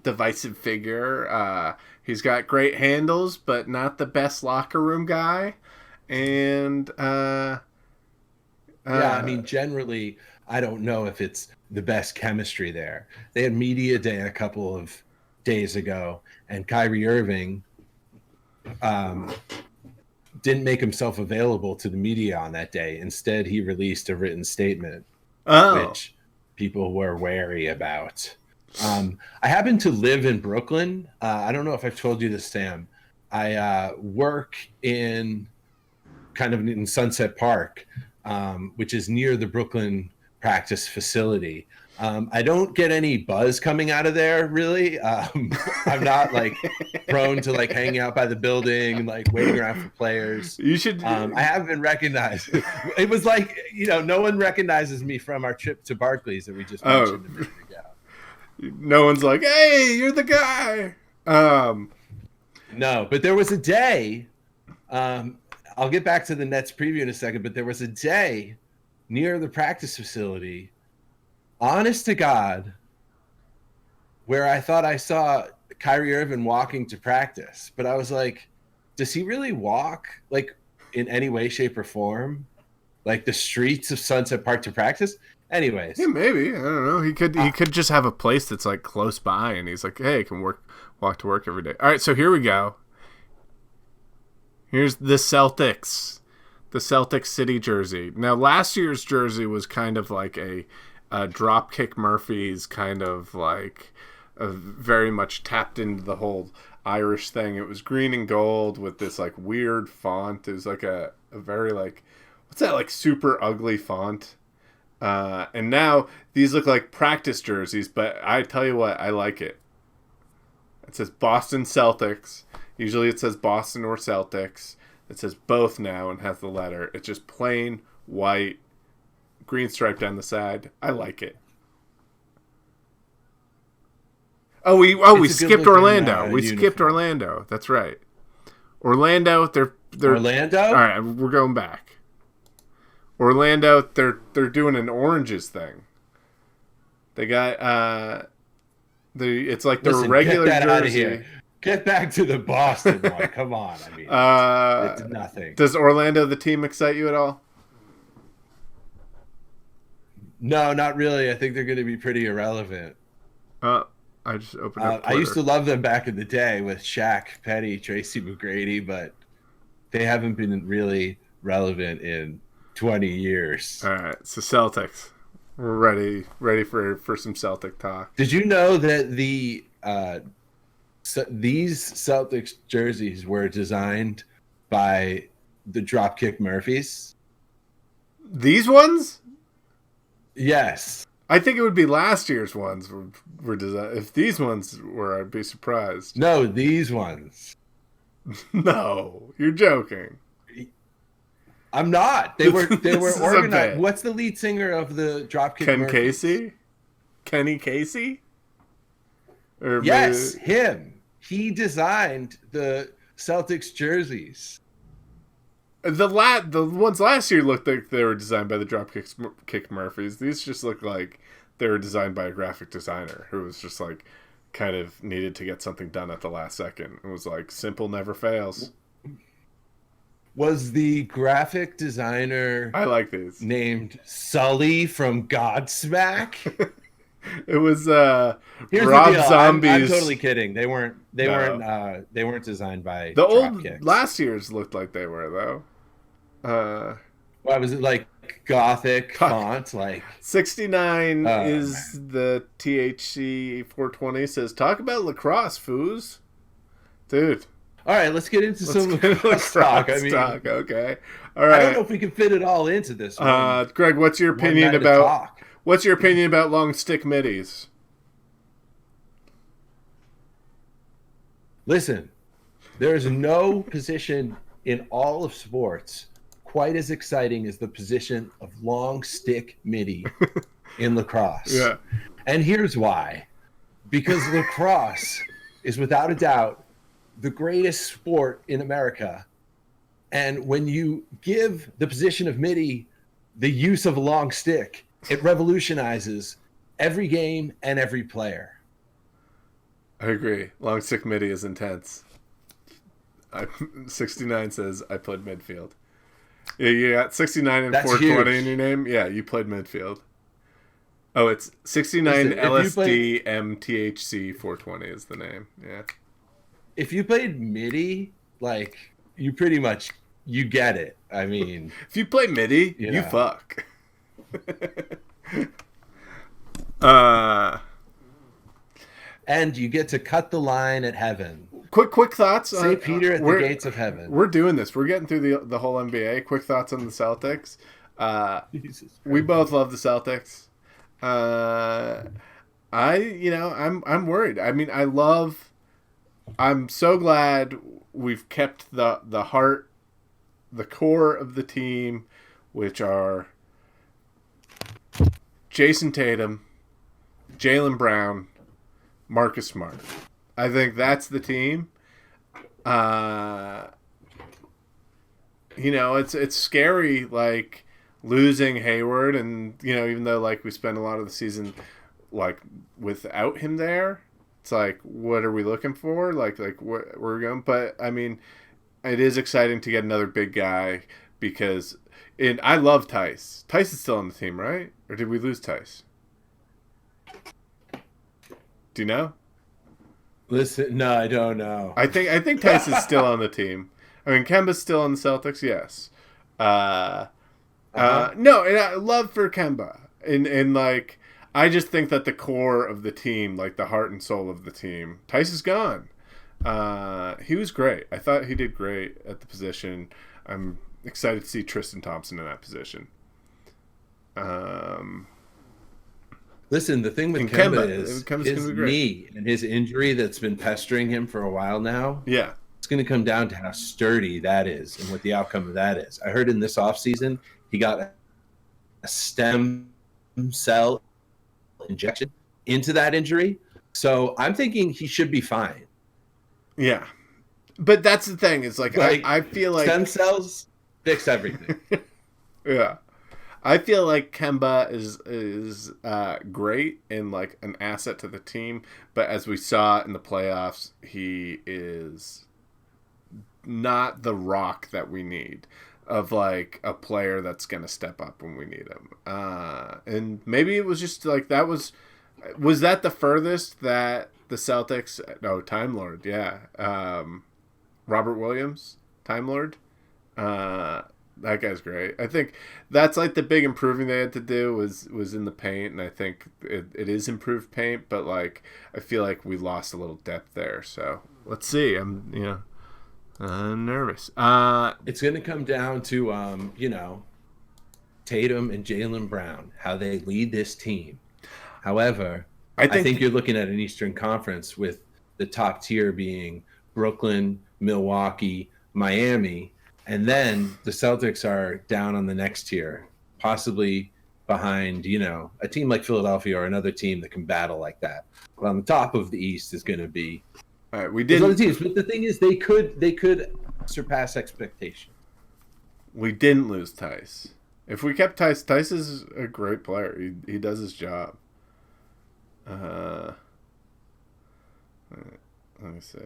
divisive figure. He's got great handles, but not the best locker room guy. And yeah, I mean, generally, I don't know if it's the best chemistry there. They had media day a couple of days ago, and Kyrie Irving didn't make himself available to the media on that day. Instead, he released a written statement, which people were wary about. I happen to live in Brooklyn. I don't know if I've told you this, Sam. I work in Sunset Park, which is near the Brooklyn practice facility. I don't get any buzz coming out of there, really. I'm not like prone to like hanging out by the building and like waiting around for players. You should. I haven't been recognized. It was like, no one recognizes me from our trip to Barclays that we just mentioned a minute ago. No one's like, "Hey, you're the guy." No, but there was a day. I'll get back to the Nets preview in a second, but there was a day near the practice facility, honest to God, where I thought I saw Kyrie Irving walking to practice. But I was like, does he really walk like in any way, shape, or form? Like the streets of Sunset Park to practice? Anyways. Yeah, maybe. I don't know. He could just have a place that's like close by and he's like, hey, I can walk to work every day. All right, so here we go. Here's the Celtics city jersey. Now, last year's jersey was kind of like a Dropkick Murphys kind of like very much tapped into the whole Irish thing. It was green and gold with this like weird font. It was like a very like, what's that, like super ugly font? And now these look like practice jerseys, but I tell you what, I like it. It says Boston Celtics. Usually it says Boston or Celtics. It says both now and has the letter. It's just plain white, green stripe down the side. I like it. We skipped Orlando. We skipped Orlando. That's right. Orlando, they're Orlando? All right, we're going back. Orlando, they're doing an oranges thing. They got it's like their regular get that jersey. Out of here. Get back to the Boston one. Come on. I mean, it's nothing. Does Orlando, the team, excite you at all? No, not really. I think they're going to be pretty irrelevant. I just opened up Twitter. I used to love them back in the day with Shaq, Penny, Tracy McGrady, but they haven't been really relevant in 20 years. All right, so Celtics. We're ready for some Celtic talk. Did you know that these Celtics jerseys were designed by the Dropkick Murphys? These ones? Yes. I think it would be last year's ones were designed. If these ones were, I'd be surprised. No, these ones. No, you're joking. I'm not. They were organized. What's the lead singer of the Dropkick Murphys? Kenny Casey? Or yes, him. He designed the Celtics jerseys. The ones last year looked like they were designed by the Dropkick Murphys. These just look like they were designed by a graphic designer who was just like kind of needed to get something done at the last second. It was like simple never fails. Was the graphic designer I like these named Sully from Godsmack? It was Here's Rob the deal. Zombies. I'm totally kidding. They weren't designed by the Dropkicks. old last year's looked like they were though. Why was it like gothic font? Like 69 is the THC 420 says talk about lacrosse, foos, dude. All right, let's get into some lacrosse talk. Okay. All right. I don't know if we can fit it all into this one. Greg, what's your opinion about long stick middies? Listen, there is no position in all of sports quite as exciting as the position of long stick midi in lacrosse. Yeah. And here's why. Because lacrosse is without a doubt the greatest sport in America And when you give the position of midi the use of a long stick, it revolutionizes every game and every player. I agree. Long stick midi is intense. 69 says I played midfield. Yeah, you got 69 and 420 in your name. Yeah, you played midfield. Oh, it's 69 LSD MTHC 420 is the name. Yeah. If you played midi, like you pretty much you get it. I mean, if you play midi, you fuck. And you get to cut the line at heaven. Quick thoughts. St. Peter at the gates of heaven. We're doing this. We're getting through the whole NBA. Quick thoughts on the Celtics. We both love the Celtics. I'm worried. I mean, I'm so glad we've kept the heart, the core of the team, which are Jason Tatum, Jaylen Brown, Marcus Smart. I think that's the team. It's scary, like losing Hayward, and even though like we spent a lot of the season like without him there, it's like what are we looking for? Like what we're going. But I mean, it is exciting to get another big guy because I love Tice. Tice is still on the team, right? Or did we lose Tice? Do you know? Listen, no, I don't know. I think Tice is still on the team. I mean, Kemba's still on the Celtics, yes. No, and I love for Kemba. And like, I just think that the core of the team, like the heart and soul of the team, Tice is gone. He was great. I thought he did great at the position. I'm excited to see Tristan Thompson in that position. Listen, the thing with Kemba is his knee and his injury that's been pestering him for a while now. Yeah. It's going to come down to how sturdy that is and what the outcome of that is. I heard in this offseason he got a stem cell injection into that injury. So I'm thinking he should be fine. Yeah. But that's the thing. It's like I feel like stem cells fix everything. Yeah. I feel like Kemba is great and like an asset to the team, but as we saw in the playoffs, he is not the rock that we need of like a player that's going to step up when we need him. And maybe it was just like was that the furthest that the Celtics? No, Time Lord, yeah. Robert Williams, Time Lord. That guy's great. I think that's like the big improving they had to do was in the paint, and I think it is improved paint, but like I feel like we lost a little depth there. So let's see. I'm nervous. It's going to come down to Tatum and Jaylen Brown, how they lead this team. However, I think you're looking at an Eastern Conference with the top tier being Brooklyn, Milwaukee, Miami. And then the Celtics are down on the next tier, possibly behind, a team like Philadelphia or another team that can battle like that. But on the top of the East is going to be all right. We did other teams, but the thing is, they could surpass expectation. We didn't lose Tice. If we kept Tice, Tice is a great player. He does his job. Let me see.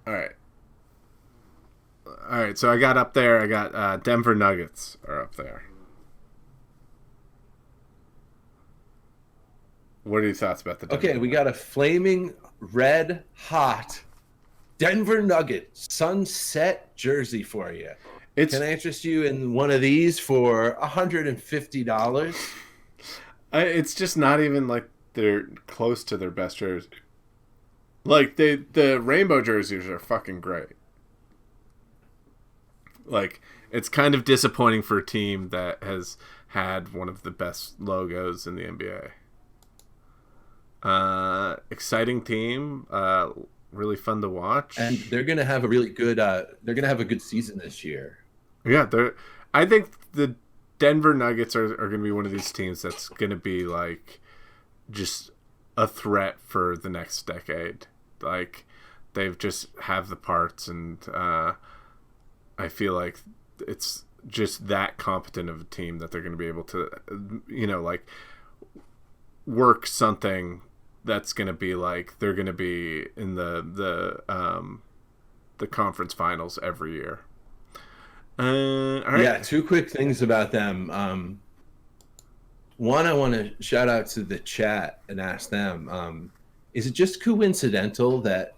All right. So I got up there. I got Denver Nuggets are up there. What are your thoughts about the Denver Nuggets? We got a flaming red hot Denver Nuggets sunset jersey for you. Can I interest you in one of these for $150? It's just not even like they're close to their best jersey. Like the rainbow jerseys are fucking great. Like it's kind of disappointing for a team that has had one of the best logos in the NBA. Exciting team, really fun to watch, and they're gonna have a really good. They're gonna have a good season this year. Yeah, I think the Denver Nuggets are gonna be one of these teams that's gonna be like just a threat for the next decade. Like They've just have the parts, and I feel like it's just that competent of a team that they're going to be able to, like work something that's going to be like they're going to be in the conference finals every year. All right. Yeah, two quick things about them. One, I want to shout out to the chat and ask them, is it just coincidental that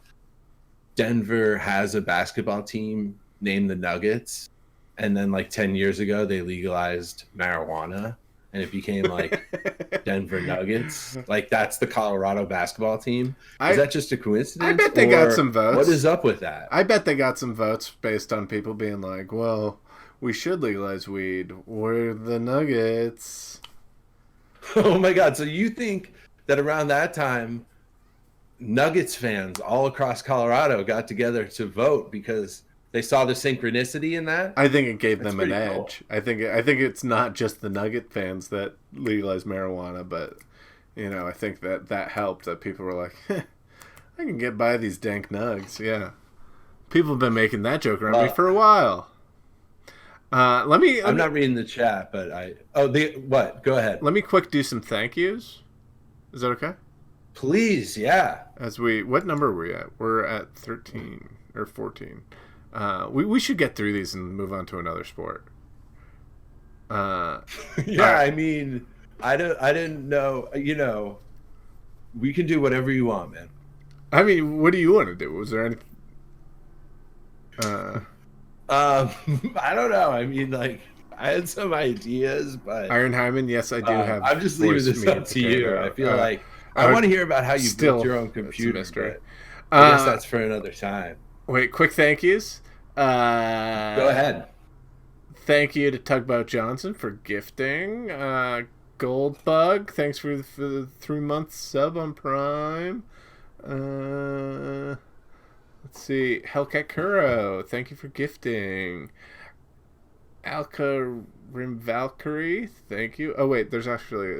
Denver has a basketball team named the Nuggets, and then like 10 years ago they legalized marijuana and it became like Denver Nuggets? Like, that's the Colorado basketball team. Is that just a coincidence? I bet they got some votes. What is up with that? I bet they got some votes based on people being like, well, we should legalize weed. We're the Nuggets. Oh my God. So you think that around that time, Nuggets fans all across Colorado got together to vote because they saw the synchronicity in that? I think it gave them an edge. Cool. I think it's not just the Nugget fans that legalized marijuana, but I think that helped. That people were like, I can get by these dank nugs. Yeah, people have been making that joke around me for a while. I'm not reading the chat, but what? Go ahead. Let me quick do some thank yous. Is that okay? Please, yeah. What number are we at? We're at 13 or 14. We should get through these and move on to another sport. Yeah, I mean, I didn't know. We can do whatever you want, man. I mean, what do you want to do? Was there any? I don't know. I mean, like, I had some ideas, but Iron Hyman, yes, I do have. I'm just leaving this up to you. I feel like I want to hear about how you built your own computer. I guess that's for another time. Wait, quick thank yous. Go ahead. Thank you to Tugboat Johnson for gifting. Goldbug, thanks for the 3-month sub on Prime. Let's see. Hellcat Kuro, thank you for gifting. Alka Rim Valkyrie, thank you. Oh wait, there's actually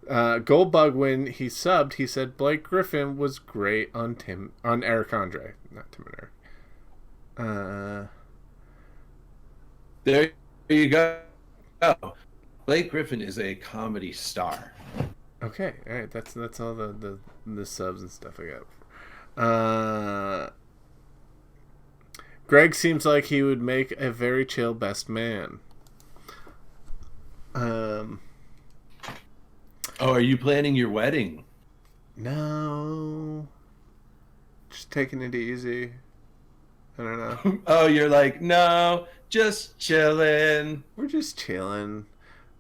Goldbug, when he subbed, he said Blake Griffin was great on Eric Andre, not Tim and Eric. There you go. Blake Griffin is a comedy star. Okay, all right. That's all the subs and stuff I got. Greg seems like he would make a very chill best man. Oh, are you planning your wedding? No. Just taking it easy. I don't know. Oh, you're like, no, just chilling. We're just chilling.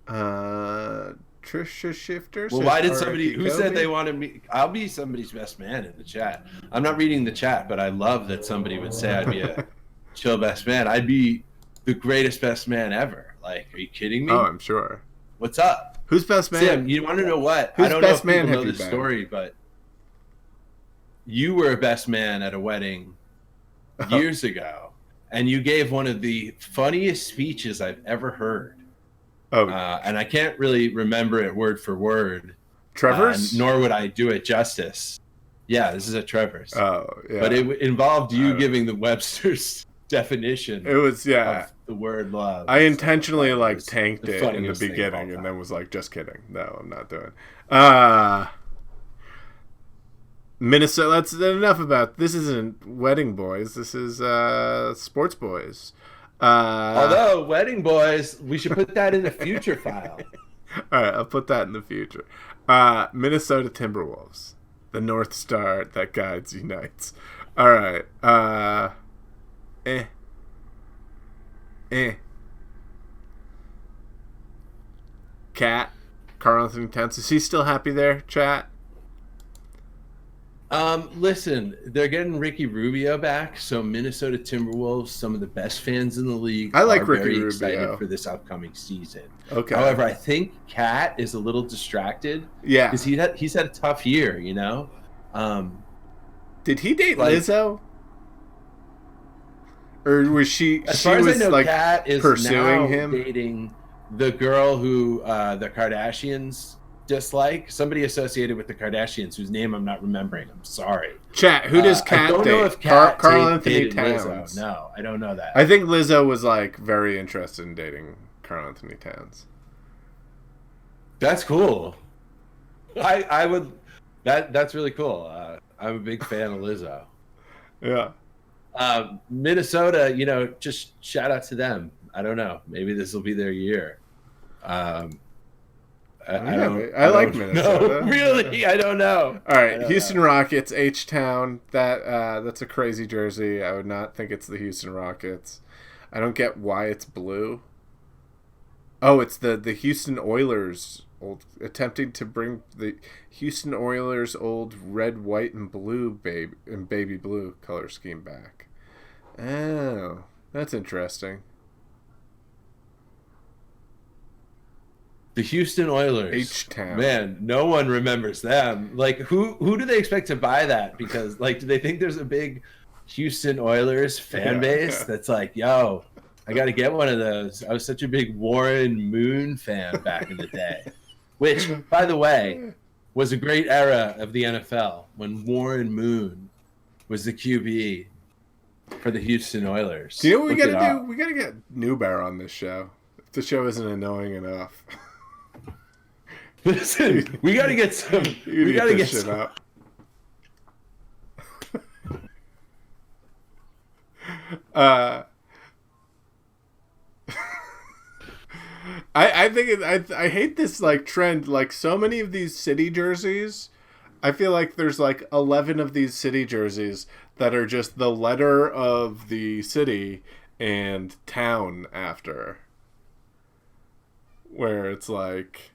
Trisha Shifter. Well, why did somebody who said they wanted me? I'll be somebody's best man in the chat. I'm not reading the chat, but I love that somebody would say I'd be a chill best man. I'd be the greatest best man ever. Like, are you kidding me? Oh, I'm sure. What's up? Who's best man? Sam, you want to know what? Who's I don't best know if man people know this story, but you were a best man at a wedding years ago, and you gave one of the funniest speeches I've ever heard. Oh, and I can't really remember it word for word. Trevor's? Nor would I do it justice. Yeah, this is at Trevor's. Oh, yeah. But it involved you giving the Webster's definition. It was, of the word love. I intentionally tanked it in the beginning and then was like, just kidding. No, I'm not doing. Minnesota. That's enough about. This isn't Wedding Boys. This is Sportsboiz. Although Wedding Boys, we should put that in the future file. All right, I'll put that in the future. Minnesota Timberwolves, the North Star that guides unites. All right. Cat, Karl Anthony Towns. Is he still happy there, chat? Listen, they're getting Ricky Rubio back, so Minnesota Timberwolves, some of the best fans in the league, I like are Ricky very Rubio. excited for this upcoming season. Okay. However, I think Cat is a little distracted. Yeah. Because he's had a tough year, you know? Did he date Lizzo? Or was she? As she far was as I know, like Kat is pursuing now him, dating the girl who the Kardashians dislike, somebody associated with the Kardashians whose name I'm not remembering. I'm sorry. Chat, who does Kat I don't date? know if Kat Carl Anthony dated Towns. Lizzo. No, I don't know that. I think Lizzo was like very interested in dating Carl Anthony Towns. That's cool. I would. That's really cool. I'm a big fan of Lizzo. Yeah. Minnesota, just shout out to them. I don't know. Maybe this will be their year. I like Minnesota. No, really, I don't know. All right, Houston Rockets, H-Town. That's a crazy jersey. I would not think it's the Houston Rockets. I don't get why it's blue. Oh, it's the Houston Oilers attempting to bring the Houston Oilers old red, white, and blue baby blue color scheme back. Oh, that's interesting. The Houston Oilers. H-Town. Man, no one remembers them. Like, who do they expect to buy that? Because, like, do they think there's a big Houston Oilers fan base that's like, yo, I got to get one of those. I was such a big Warren Moon fan back in the day. Which, by the way, was a great era of the NFL when Warren Moon was the QB for the Houston Oilers. Do you know what we got to do? We got to get Newbear on this show. If the show isn't annoying enough. Listen, we got to get some. We got to get some. Up. I think I hate this like trend. Like so many of these city jerseys, I feel like there's like 11 of these city jerseys that are just the letter of the city and town after. Where it's like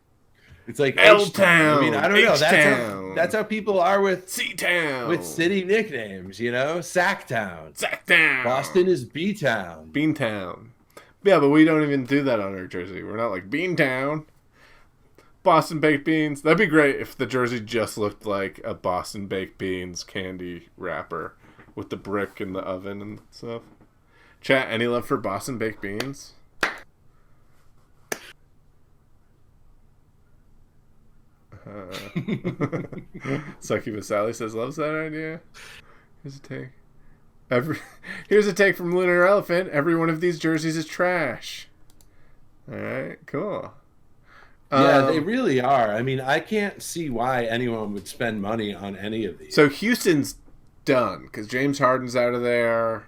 L-Town. I mean, I don't H-Town. know. That's how people are with C-Town. With city nicknames, Sacktown. Sacktown. Boston is B-Town. Beantown. Yeah, but we don't even do that on our jersey. We're not like Beantown. Boston Baked Beans. That'd be great if the jersey just looked like a Boston Baked Beans candy wrapper with the brick in the oven and stuff. Chat, any love for Boston Baked Beans? Succubus Sally says loves that idea. Here's a take. Here's a take from Lunar Elephant. Every one of these jerseys is trash. All right, cool. Yeah, they really are. I mean, I can't see why anyone would spend money on any of these. So Houston's done because James Harden's out of there.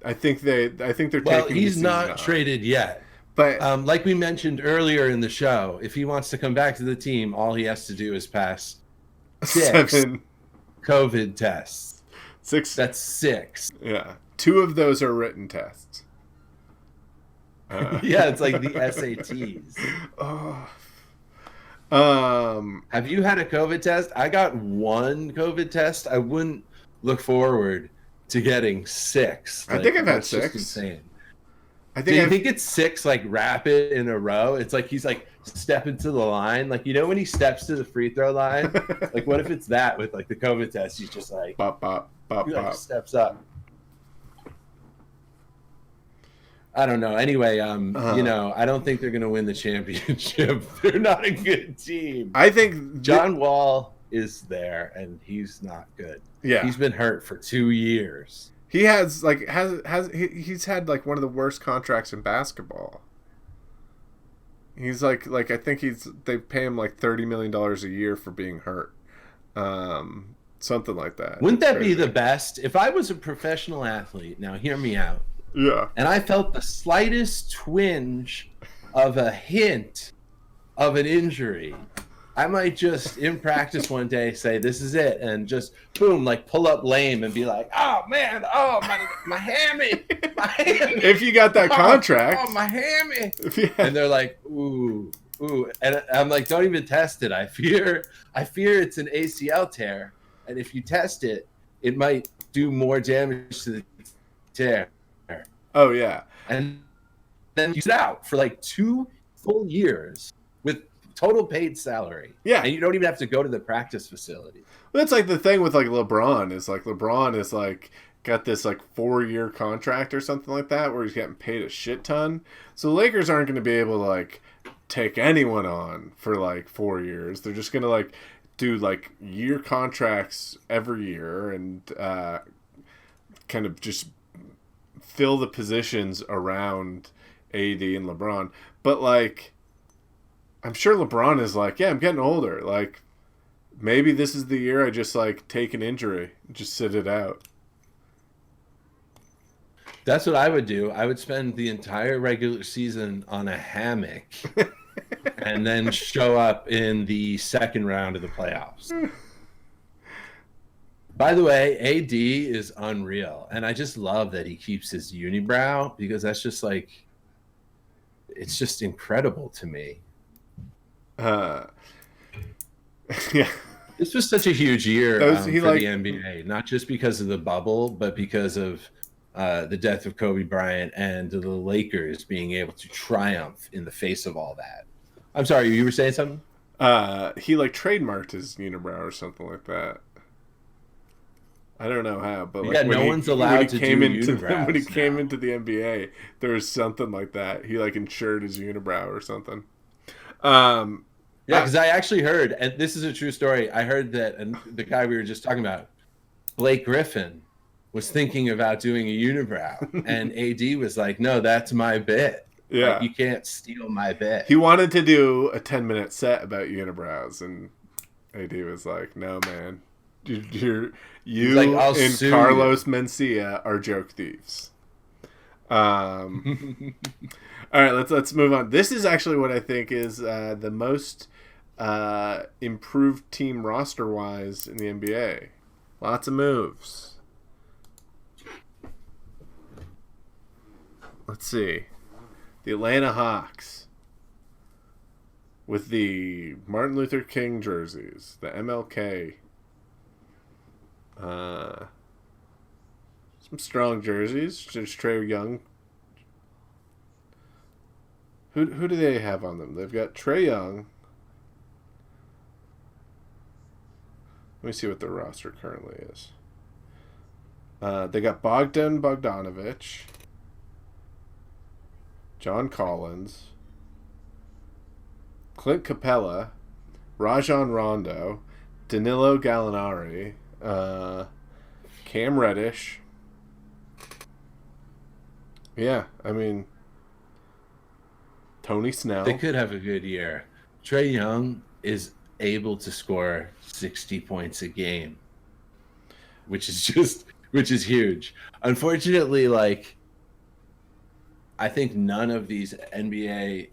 I think they're taking. Well, he's not traded yet. But like we mentioned earlier in the show, if he wants to come back to the team, all he has to do is pass 7 COVID tests. 6. That's 6. Yeah, 2 of those are written tests. Yeah, it's like the SATs. Have you had a COVID test? I got 1 COVID test. I wouldn't look forward to getting 6. I think I've had 6. Just insane. Do you think it's 6 like rapid in a row? It's like he's like stepping to the line, like when he steps to the free throw line. Like what if it's that with like the COVID test? He's just like bop bop bop he, like, bop. Steps up. I don't know. Anyway, I don't think they're going to win the championship. They're not a good team. I think John Wall is there, and he's not good. Yeah, he's been hurt for 2 years. He he's had like one of the worst contracts in basketball. He's like I think they pay him like $30 million a year for being hurt, something like that. Wouldn't that be the best? If I was a professional athlete, now hear me out. Yeah. And I felt the slightest twinge of a hint of an injury, I might just in practice one day say this is it and just boom, like pull up lame and be like, oh man, my hammy. If you got that contract. Oh, my hammy. And they're like, ooh. And I'm like, don't even test it. I fear it's an ACL tear. And if you test it, it might do more damage to the tear. Oh yeah. And then he's out for like 2 full years with total paid salary. Yeah. And you don't even have to go to the practice facility. Well, that's like the thing with like LeBron is like got this like 4-year contract or something like that where he's getting paid a shit ton. So the Lakers aren't going to be able to like take anyone on for like 4 years. They're just gonna like do like year contracts every year and kind of just fill the positions around AD and LeBron. But like, I'm sure LeBron is like, yeah, I'm getting older. Like, maybe this is the year I just like take an injury, just sit it out. That's what I would do. I would spend the entire regular season on a hammock and then show up in the second round of the playoffs. By the way, AD is unreal. And I just love that he keeps his unibrow because that's just like, it's just incredible to me. Yeah. This was such a huge year for the NBA, not just because of the bubble, but because of the death of Kobe Bryant and the Lakers being able to triumph in the face of all that. I'm sorry, you were saying something? He like trademarked his unibrow or something like that. I don't know how, but like no one's allowed to do unibrows when he came into the NBA, there was something like that. He like insured his unibrow or something. Yeah, because I actually heard, and this is a true story. I heard that the guy we were just talking about, Blake Griffin, was thinking about doing a unibrow, and AD was like, "No, that's my bit. Yeah, like, you can't steal my bit." He wanted to do a 10-minute set about unibrows, and AD was like, "No, man, you like, and Carlos Mencia are joke thieves." All right, let's move on. This is actually what I think is the most improved team roster-wise in the NBA. Lots of moves. Let's see. The Atlanta Hawks with the Martin Luther King jerseys, the MLK. Some strong jerseys. There's Trae Young. Who do they have on them? They've got Trae Young. Let me see what their roster currently is. They got Bogdan Bogdanovic, John Collins, Clint Capella, Rajon Rondo, Danilo Gallinari, Cam Reddish. Yeah, I mean, Tony Snell. They could have a good year. Trae Young is able to score 60 points a game, which is huge. Unfortunately, like, I think none of these NBA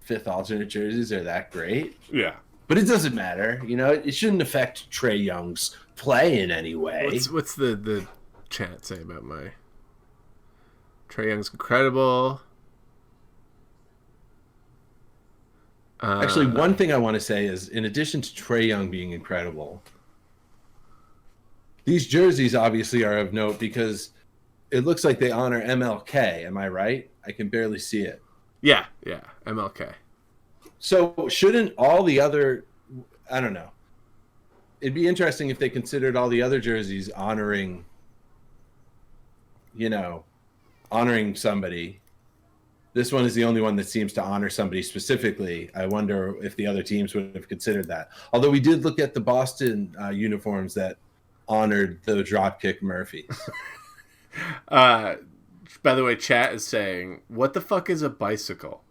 fifth alternate jerseys are that great. Yeah. But it doesn't matter. You know, it shouldn't affect Trae Young's play in any way. What's the chat say about my Trae Young's incredible? Actually, one thing I want to say is, in addition to Trae Young being incredible, these jerseys obviously are of note because it looks like they honor MLK. Am I right? I can barely see it. Yeah, MLK. So shouldn't all the other, I don't know. It'd be interesting if they considered all the other jerseys honoring somebody. This one is the only one that seems to honor somebody specifically. I wonder if the other teams would have considered that. Although we did look at the Boston uniforms that honored the Dropkick Murphys. By the way, chat is saying, "What the fuck is a bicycle?"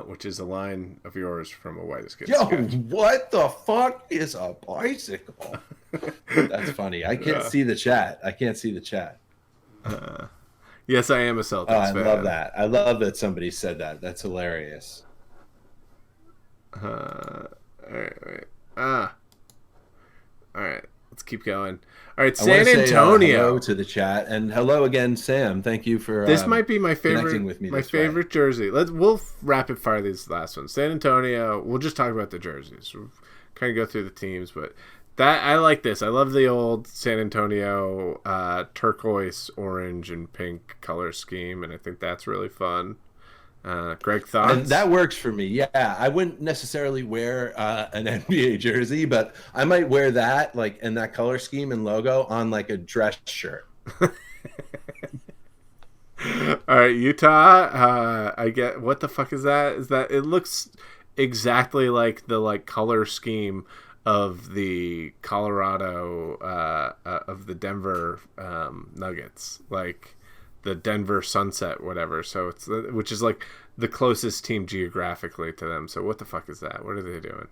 Which is a line of yours from a White as Kids. Yo, what the fuck is a bicycle? That's funny. I can't see the chat. Yes, I am a Celtics fan. I love that. I love that somebody said that. That's hilarious. All right. Let's keep going. All right, San Antonio. Say, hello to the chat, and hello again, Sam. Thank you for this. Might be my favorite. With me favorite jersey. We'll rapid fire these last ones. San Antonio. We'll just talk about the jerseys. We'll kind of go through the teams, but I like this. I love the old San Antonio turquoise, orange, and pink color scheme, and I think that's really fun. Greg, thoughts? And that works for me. Yeah, I wouldn't necessarily wear an NBA jersey, but I might wear that, like, in that color scheme and logo on like a dress shirt. All right, Utah. I get what the fuck is that? Is that it looks exactly like the color scheme of the Colorado of the Denver Nuggets, like the Denver Sunset, whatever. So it's which is like the closest team geographically to them. So what the fuck is that? What are they doing?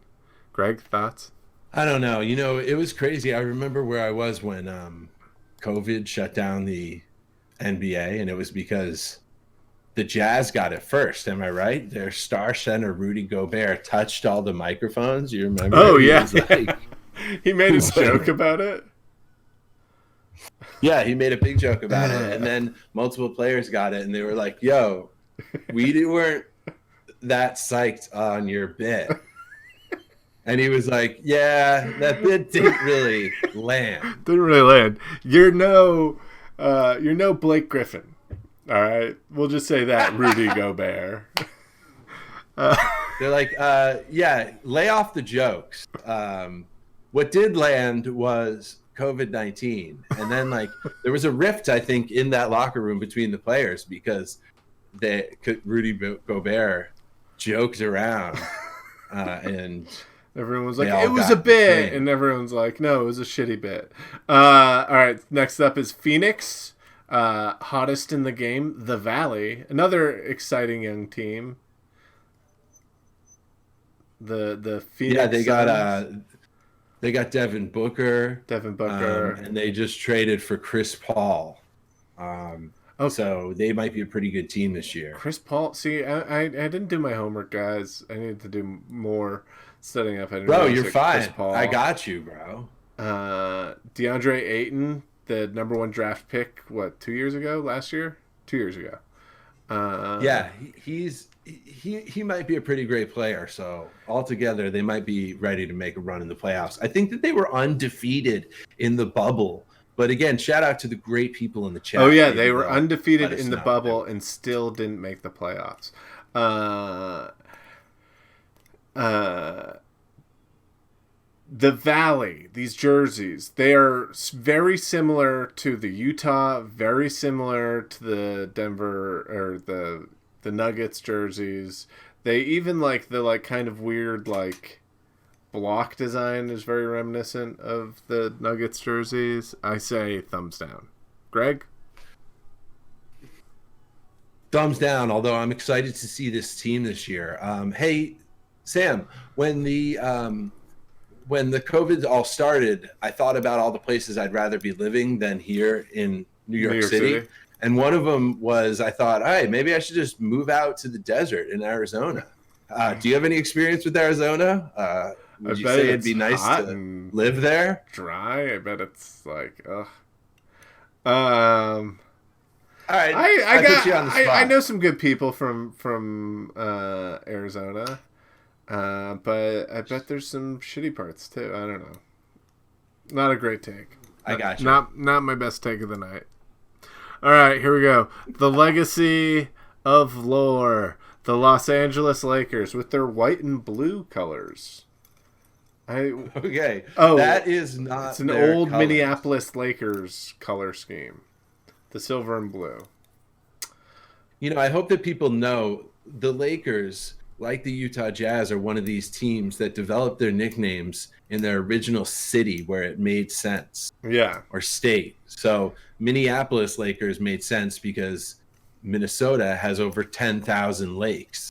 Greg, thoughts? I don't know. It was crazy. I remember where I was when COVID shut down the NBA, and it was because the Jazz got it first. Am I right? Their star center Rudy Gobert touched all the microphones. You remember? Oh yeah, he made a joke about it. Yeah, he made a big joke about it, and then multiple players got it, and they were like, "Yo, we weren't that psyched on your bit." And he was like, "Yeah, that bit didn't really land. Didn't really land. You're no Blake Griffin. All right, we'll just say that, Rudy Gobert." They're like, "Yeah, lay off the jokes. What did land was COVID-19." And then there was a rift, I think, in that locker room between the players because Rudy Gobert joked around and. Everyone was like, it was a bit. And everyone's like, no, it was a shitty bit. All right, next up is Phoenix. Hottest in the game, the Valley. Another exciting young team. The Phoenix. Yeah, they got Devin Booker. And they just traded for Chris Paul. So they might be a pretty good team this year. Chris Paul. See, I didn't do my homework, guys. I need to do more studying up. Bro, you're fine. I got you, bro. DeAndre Ayton, the number 1 draft pick, 2 years ago? Last year? 2 years ago. Yeah, he might be a pretty great player. So altogether, they might be ready to make a run in the playoffs. I think that they were undefeated in the bubble. But again, shout out to the great people in the chat. Oh, yeah, they were undefeated in the bubble and still didn't make the playoffs. The Valley, these jerseys, they are very similar to the Utah, very similar to the Denver or the Nuggets jerseys. They even the kind of weird block design is very reminiscent of the Nuggets jerseys. I say thumbs down. Greg? Thumbs down, although I'm excited to see this team this year. Hey, Sam, when the COVID all started, I thought about all the places I'd rather be living than here in New York City. And one of them was, I thought, hey, maybe I should just move out to the desert in Arizona. Do you have any experience with Arizona? Would you say it'd be nice to live there? Dry. I bet it's ugh. All right. I know some good people from Arizona. But I bet there's some shitty parts too. I don't know. Not a great take. I got you. Not my best take of the night. All right, here we go. The legacy of lore. The Los Angeles Lakers with their white and blue colors. Okay. Oh, that is not. It's an old colors. Minneapolis Lakers color scheme. The silver and blue. I hope that people know the Lakers, like the Utah Jazz, are one of these teams that developed their nicknames in their original city where it made sense. Yeah. Or state. So Minneapolis Lakers made sense because Minnesota has over 10,000 lakes.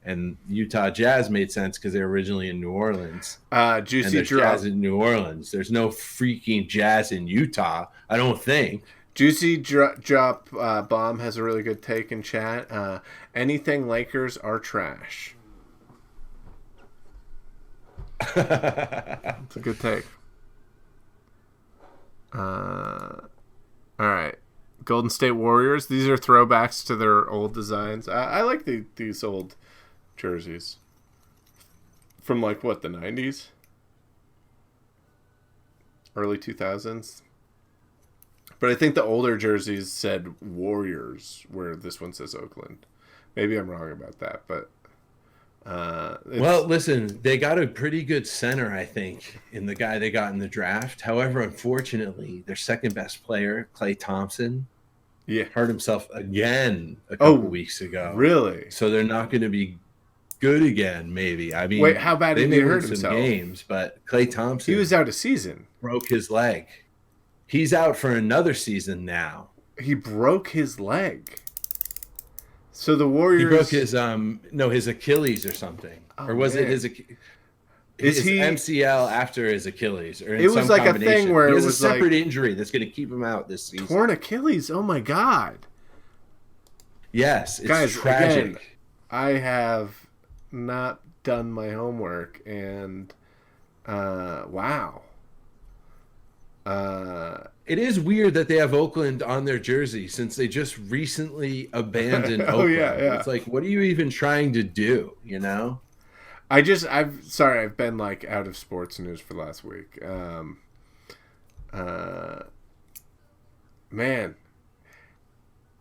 And Utah Jazz made sense because they're originally in New Orleans. Juicy Drop. Jazz in New Orleans. There's no freaking Jazz in Utah, I don't think. Juicy Drop Bomb has a really good take in chat. Anything Lakers are trash. It's a good take. All right. Golden State Warriors. These are throwbacks to their old designs. I like these old jerseys. From the 90s? Early 2000s? But I think the older jerseys said Warriors, where this one says Oakland. Maybe I'm wrong about that, but... well, listen, they got a pretty good center, I think, in the guy they got in the draft. However, unfortunately, their second best player, Klay Thompson, Yeah. hurt himself again a couple weeks ago. Really? So they're not going to be good again, maybe. I mean, wait, how bad did he hurt some himself? Games, but Klay Thompson, he was out a season. Broke his leg. He's out for another season now. He broke his leg. So the Warriors. He broke his his Achilles or something, or was it his? His MCL after his Achilles, or it was like a thing where he has it was a separate injury that's going to keep him out this season. Torn Achilles. Oh my God. Yes, it's guys, tragic. Again, I have not done my homework, and wow. It is weird that they have Oakland on their jersey since they just recently abandoned Oakland. Yeah. It's like, what are you even trying to do? You know? I've been like out of sports news for last week. Man,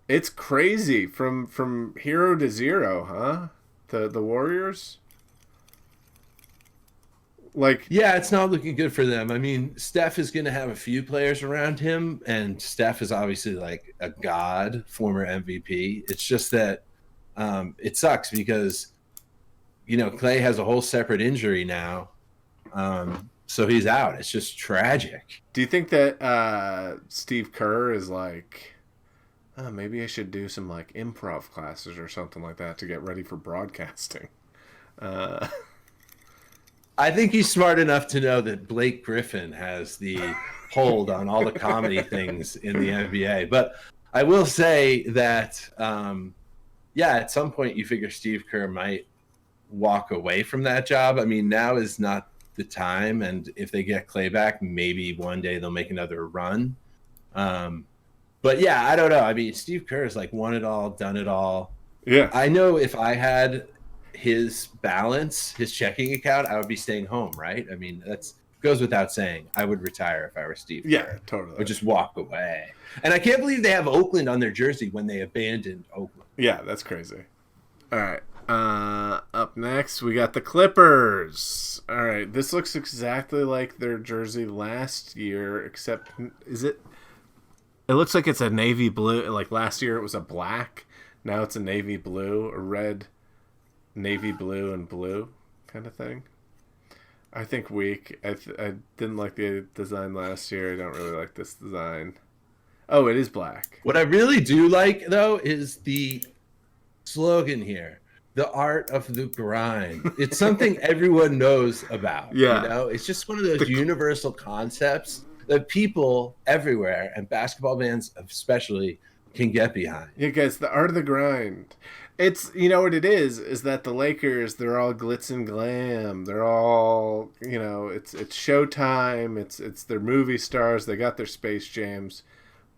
it's crazy from hero to zero, huh? The Warriors. Like, yeah, it's not looking good for them. I mean, Steph is going to have a few players around him, and Steph is obviously like a god, former MVP. It's just that it sucks because, Klay has a whole separate injury now, so he's out. It's just tragic. Do you think that Steve Kerr is like, oh, maybe I should do some like improv classes or something like that to get ready for broadcasting? I think he's smart enough to know that Blake Griffin has the hold on all the comedy things in the NBA. But I will say that, at some point you figure Steve Kerr might walk away from that job. I mean, now is not the time. And if they get Klay back, maybe one day they'll make another run. But yeah, I don't know. I mean, Steve Kerr is like won it all, done it all. Yeah. I know if I had his balance, his checking account, I would be staying home, right? I mean, that's goes without saying. I would retire if I were Steve Kerr. Yeah, totally. Or just walk away. And I can't believe they have Oakland on their jersey when they abandoned Oakland. Yeah, that's crazy. All right. Up next, we got the Clippers. All right, this looks exactly like their jersey last year, except it looks like it's a navy blue. Like last year it was a black. Now it's a navy blue, a red, navy blue, and blue kind of thing. I think weak. I didn't like the design last year. I don't really like this design. Oh, it is black. What I really do like, though, is the slogan here. The art of the grind. It's something everyone knows about. Yeah. It's just one of those universal concepts that people everywhere, and basketball fans especially, can get behind. Yeah, guys, the art of the grind. It's, what it is that the Lakers, they're all glitz and glam. They're all, it's Showtime. It's their movie stars. They got their Space Jams.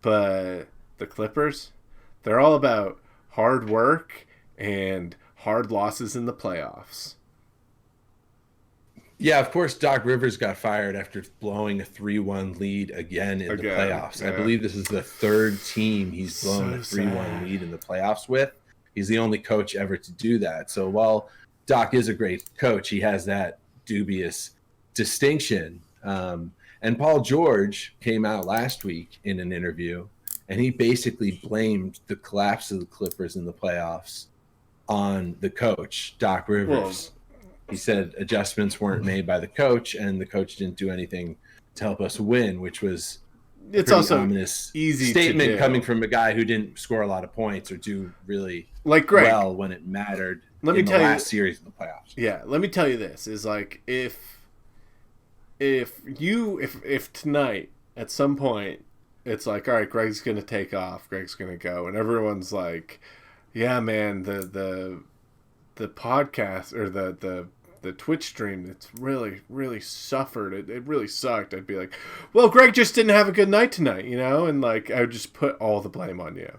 But the Clippers, they're all about hard work and hard losses in the playoffs. Yeah, of course, Doc Rivers got fired after blowing a 3-1 lead again in the playoffs. Yeah. I believe this is the third team he's blown a 3-1 lead in the playoffs with. He's the only coach ever to do that. So while Doc is a great coach, he has that dubious distinction. And Paul George came out last week in an interview, and he basically blamed the collapse of the Clippers in the playoffs on the coach, Doc Rivers. He said adjustments weren't made by the coach, and the coach didn't do anything to help us win, which was it's also ominous easy statement coming from a guy who didn't score a lot of points or do really like Greg, well when it mattered in the last series of the playoffs. Yeah, let me tell you this is like if tonight at some point it's like, all right, Greg's gonna take off, Greg's gonna go, and everyone's like, yeah, man, the podcast or the Twitch stream, it's really suffered. It really sucked. I'd be like, well, Greg just didn't have a good night tonight, and like I would just put all the blame on you.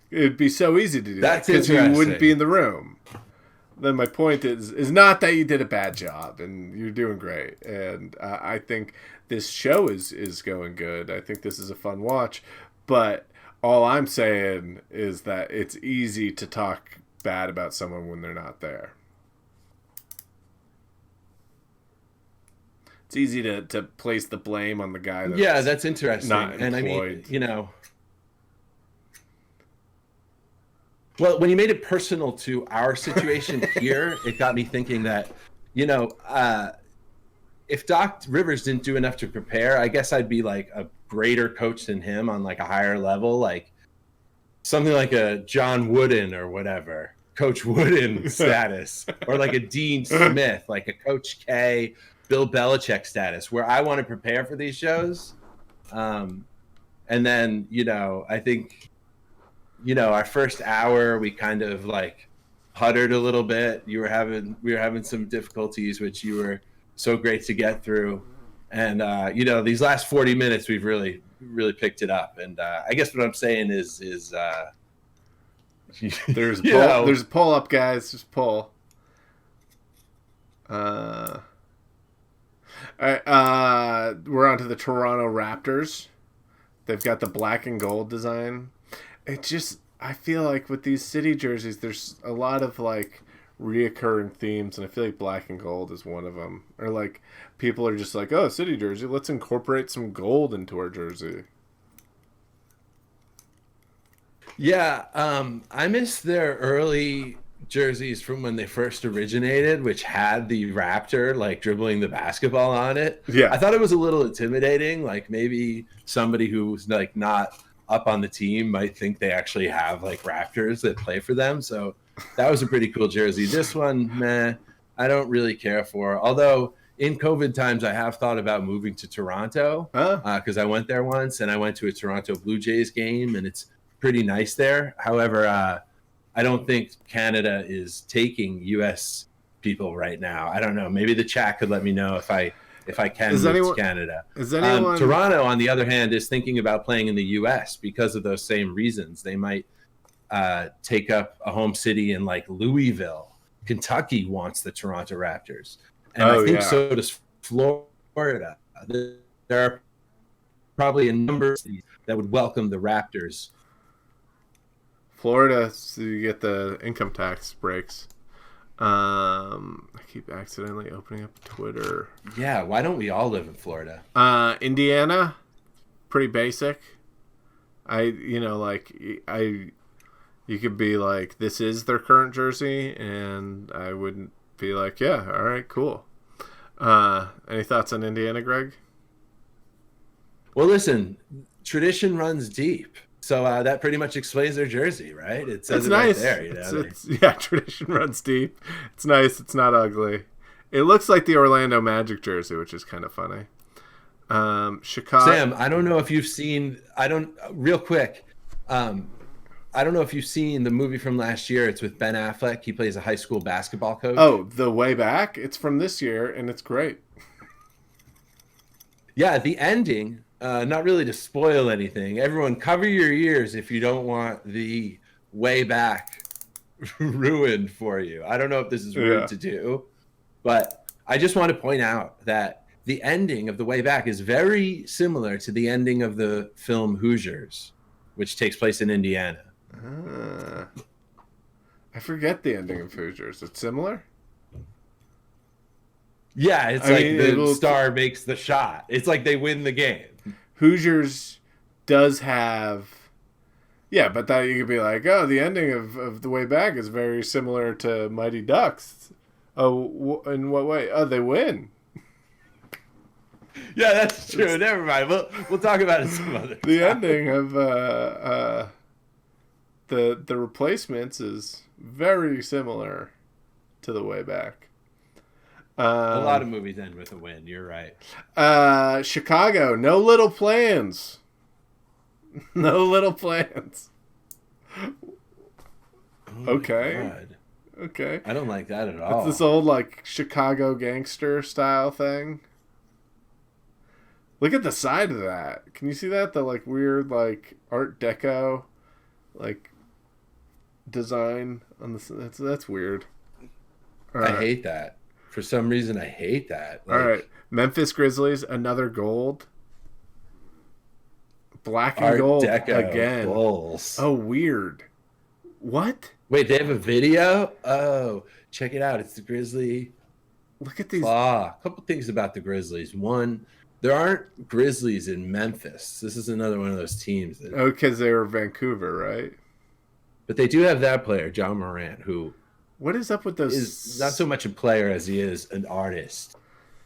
It'd be so easy to do that because you wouldn't be in the room. Then my point is not that you did a bad job, and you're doing great. And I think this show is going good. I think this is a fun watch. But all I'm saying is that it's easy to talk bad about someone when they're not there. It's easy to place the blame on the guy that's that's interesting. not and employed. I mean, Well, when you made it personal to our situation here, it got me thinking that, if Doc Rivers didn't do enough to prepare, I guess I'd be like a greater coach than him on like a higher level, like something like a John Wooden or whatever, Coach Wooden status, or like a Dean Smith, like a Coach K, Bill Belichick status, where I want to prepare for these shows. And then, I think, our first hour, we kind of like puttered a little bit. We were having some difficulties, which you were so great to get through. And, these last 40 minutes, we've really, really picked it up. And I guess what I'm saying is there's a pull up, guys. Just pull. All right, we're on to the Toronto Raptors. They've got the black and gold design. I feel like with these city jerseys, there's a lot of like reoccurring themes, and I feel like black and gold is one of them. Or like people are just like, oh, city jersey, let's incorporate some gold into our jersey. Yeah, I miss their early jerseys from when they first originated, which had the Raptor like dribbling the basketball on it. Yeah, I thought it was a little intimidating. Like maybe somebody who's like not up on the team might think they actually have like Raptors that play for them. So that was a pretty cool jersey. This one, meh, I don't really care for. Although in COVID times, I have thought about moving to Toronto because I went there once and I went to a Toronto Blue Jays game and it's pretty nice there. However, I don't think Canada is taking U.S. people right now. I don't know. Maybe the chat could let me know if I can move to Canada. Toronto, on the other hand, is thinking about playing in the U.S. because of those same reasons. They might take up a home city in like Louisville. Kentucky wants the Toronto Raptors. And I think so does Florida. There are probably a number of cities that would welcome the Raptors. Florida, so you get the income tax breaks. I keep accidentally opening up Twitter. Yeah, why don't we all live in Florida? Indiana, pretty basic. You could be like, this is their current jersey, and I wouldn't be like, yeah, all right, cool. Any thoughts on Indiana, Greg? Well, listen, tradition runs deep. So that pretty much explains their jersey, right? It says it nice. Right there. Tradition runs deep. It's nice. It's not ugly. It looks like the Orlando Magic jersey, which is kind of funny. Chicago. Sam, I don't know if you've seen. Real quick. I don't know if you've seen the movie from last year. It's with Ben Affleck. He plays a high school basketball coach. Oh, The Way Back. It's from this year, and it's great. Yeah, the ending. Not really to spoil anything. Everyone, cover your ears if you don't want the Way Back ruined for you. I don't know if this is rude to do, but I just want to point out that the ending of The Way Back is very similar to the ending of the film Hoosiers, which takes place in Indiana. I forget the ending of Hoosiers. It's similar? Yeah, it's the star makes the shot. It's like they win the game. Hoosiers does have... Yeah, but that you could be like, oh, the ending of The Way Back is very similar to Mighty Ducks. Oh, in what way? Oh, they win. Yeah, that's true. Never mind. We'll talk about it some other time. The ending of the Replacements is very similar to The Way Back. A lot of movies end with a win. You're right. Chicago, no little plans. No little plans. Okay. Okay. I don't like that at all. It's this old like Chicago gangster style thing. Look at the side of that. Can you see that? The like weird like Art Deco like design on the that's weird. I hate that. For some reason, I hate that. All right. Memphis Grizzlies, another gold. Black and gold again. Bulls. Oh, weird. What? Wait, they have a video? Oh, check it out. It's the Grizzly. Look at these. A couple things about the Grizzlies. One, there aren't Grizzlies in Memphis. This is another one of those teams. Because they were Vancouver, right? But they do have that player, John Morant, who What is up with those? is not so much a player as he is an artist.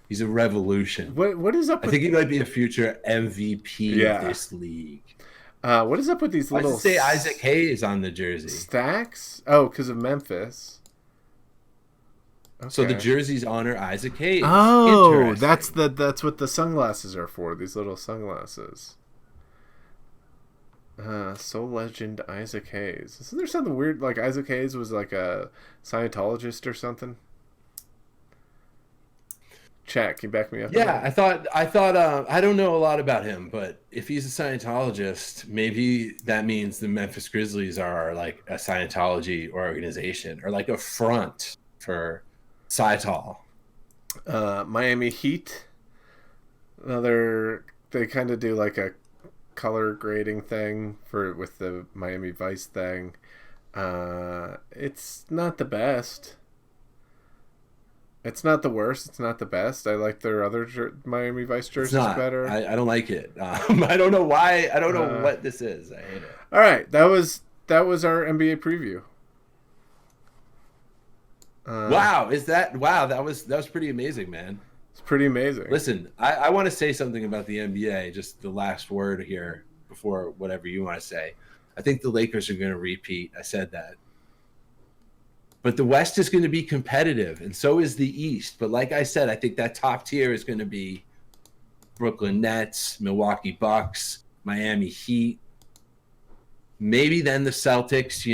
He's a revolution. What is up? I think he might be a future MVP of this league. What is up with these little? Let's say Isaac Hayes on the jersey. Stacks? Oh, because of Memphis. Okay. So the jerseys honor Isaac Hayes. Oh, that's what the sunglasses are for. These little sunglasses. Soul legend Isaac Hayes. Isn't there something weird like Isaac Hayes was like a Scientologist or something? Chat, can you back me up? Yeah, I thought I don't know a lot about him, but if he's a Scientologist, maybe that means the Memphis Grizzlies are like a Scientology organization or like a front for Scientol. Miami Heat. They kind of do like a color grading thing with the Miami Vice thing. It's not the best. It's not the worst. It's not the best. I like their other Miami Vice jerseys better. I don't like it. I don't know why. I don't know what this is. I hate it. All right, that was our NBA preview. Wow, that was pretty amazing, man. It's pretty amazing. Listen, I want to say something about the NBA. Just the last word here before whatever you want to say. I think the Lakers are going to repeat. I said that. But the West is going to be competitive, and so is the East. But like I said, I think that top tier is going to be Brooklyn Nets, Milwaukee Bucks, Miami Heat, maybe then the Celtics,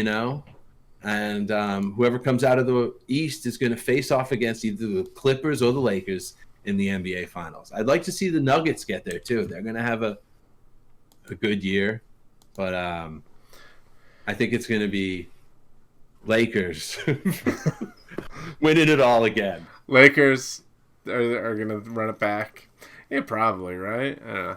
and whoever comes out of the East is going to face off against either the Clippers or the Lakers in the NBA Finals. I'd like to see the Nuggets get there, too. They're going to have a good year, but I think it's going to be Lakers winning it all again. Lakers are going to run it back. Yeah, probably, right? I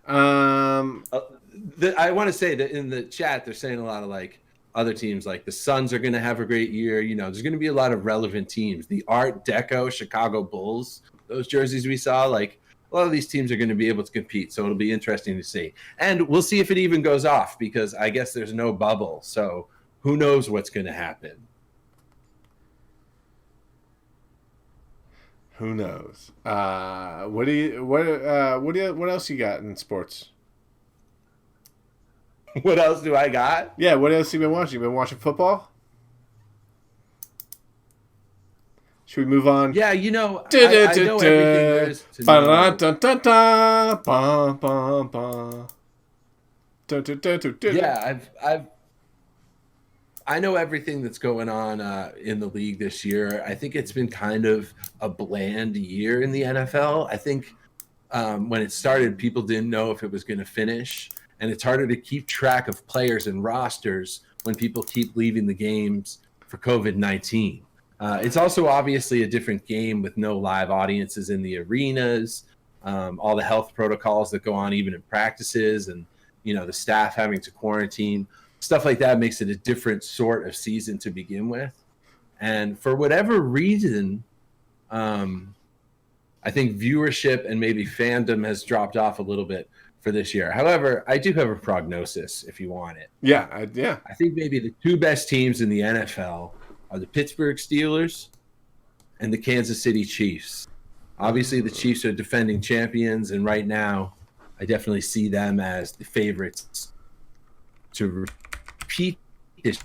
don't know. I want to say that in the chat, they're saying a lot of like other teams, like the Suns are going to have a great year. There's going to be a lot of relevant teams. The Art Deco Chicago Bulls, those jerseys we saw, like a lot of these teams are going to be able to compete. So it'll be interesting to see. And we'll see if it even goes off because I guess there's no bubble. So who knows what's going to happen? Who knows? What else you got in sports? What else do I got? Yeah, what else have you been watching? You been watching football? Should we move on? Yeah, I know everything there is to know. Yeah, I know everything that's going on in the league this year. I think it's been kind of a bland year in the NFL. I think when it started, people didn't know if it was going to finish. And it's harder to keep track of players and rosters when people keep leaving the games for COVID-19. It's also obviously a different game with no live audiences in the arenas, all the health protocols that go on even in practices, and the staff having to quarantine. Stuff like that makes it a different sort of season to begin with. And for whatever reason, I think viewership and maybe fandom has dropped off a little bit for this year. However, I do have a prognosis if you want it. Yeah. I think maybe the two best teams in the NFL are the Pittsburgh Steelers and the Kansas City Chiefs. Obviously, the Chiefs are defending champions, and right now, I definitely see them as the favorites to repeat this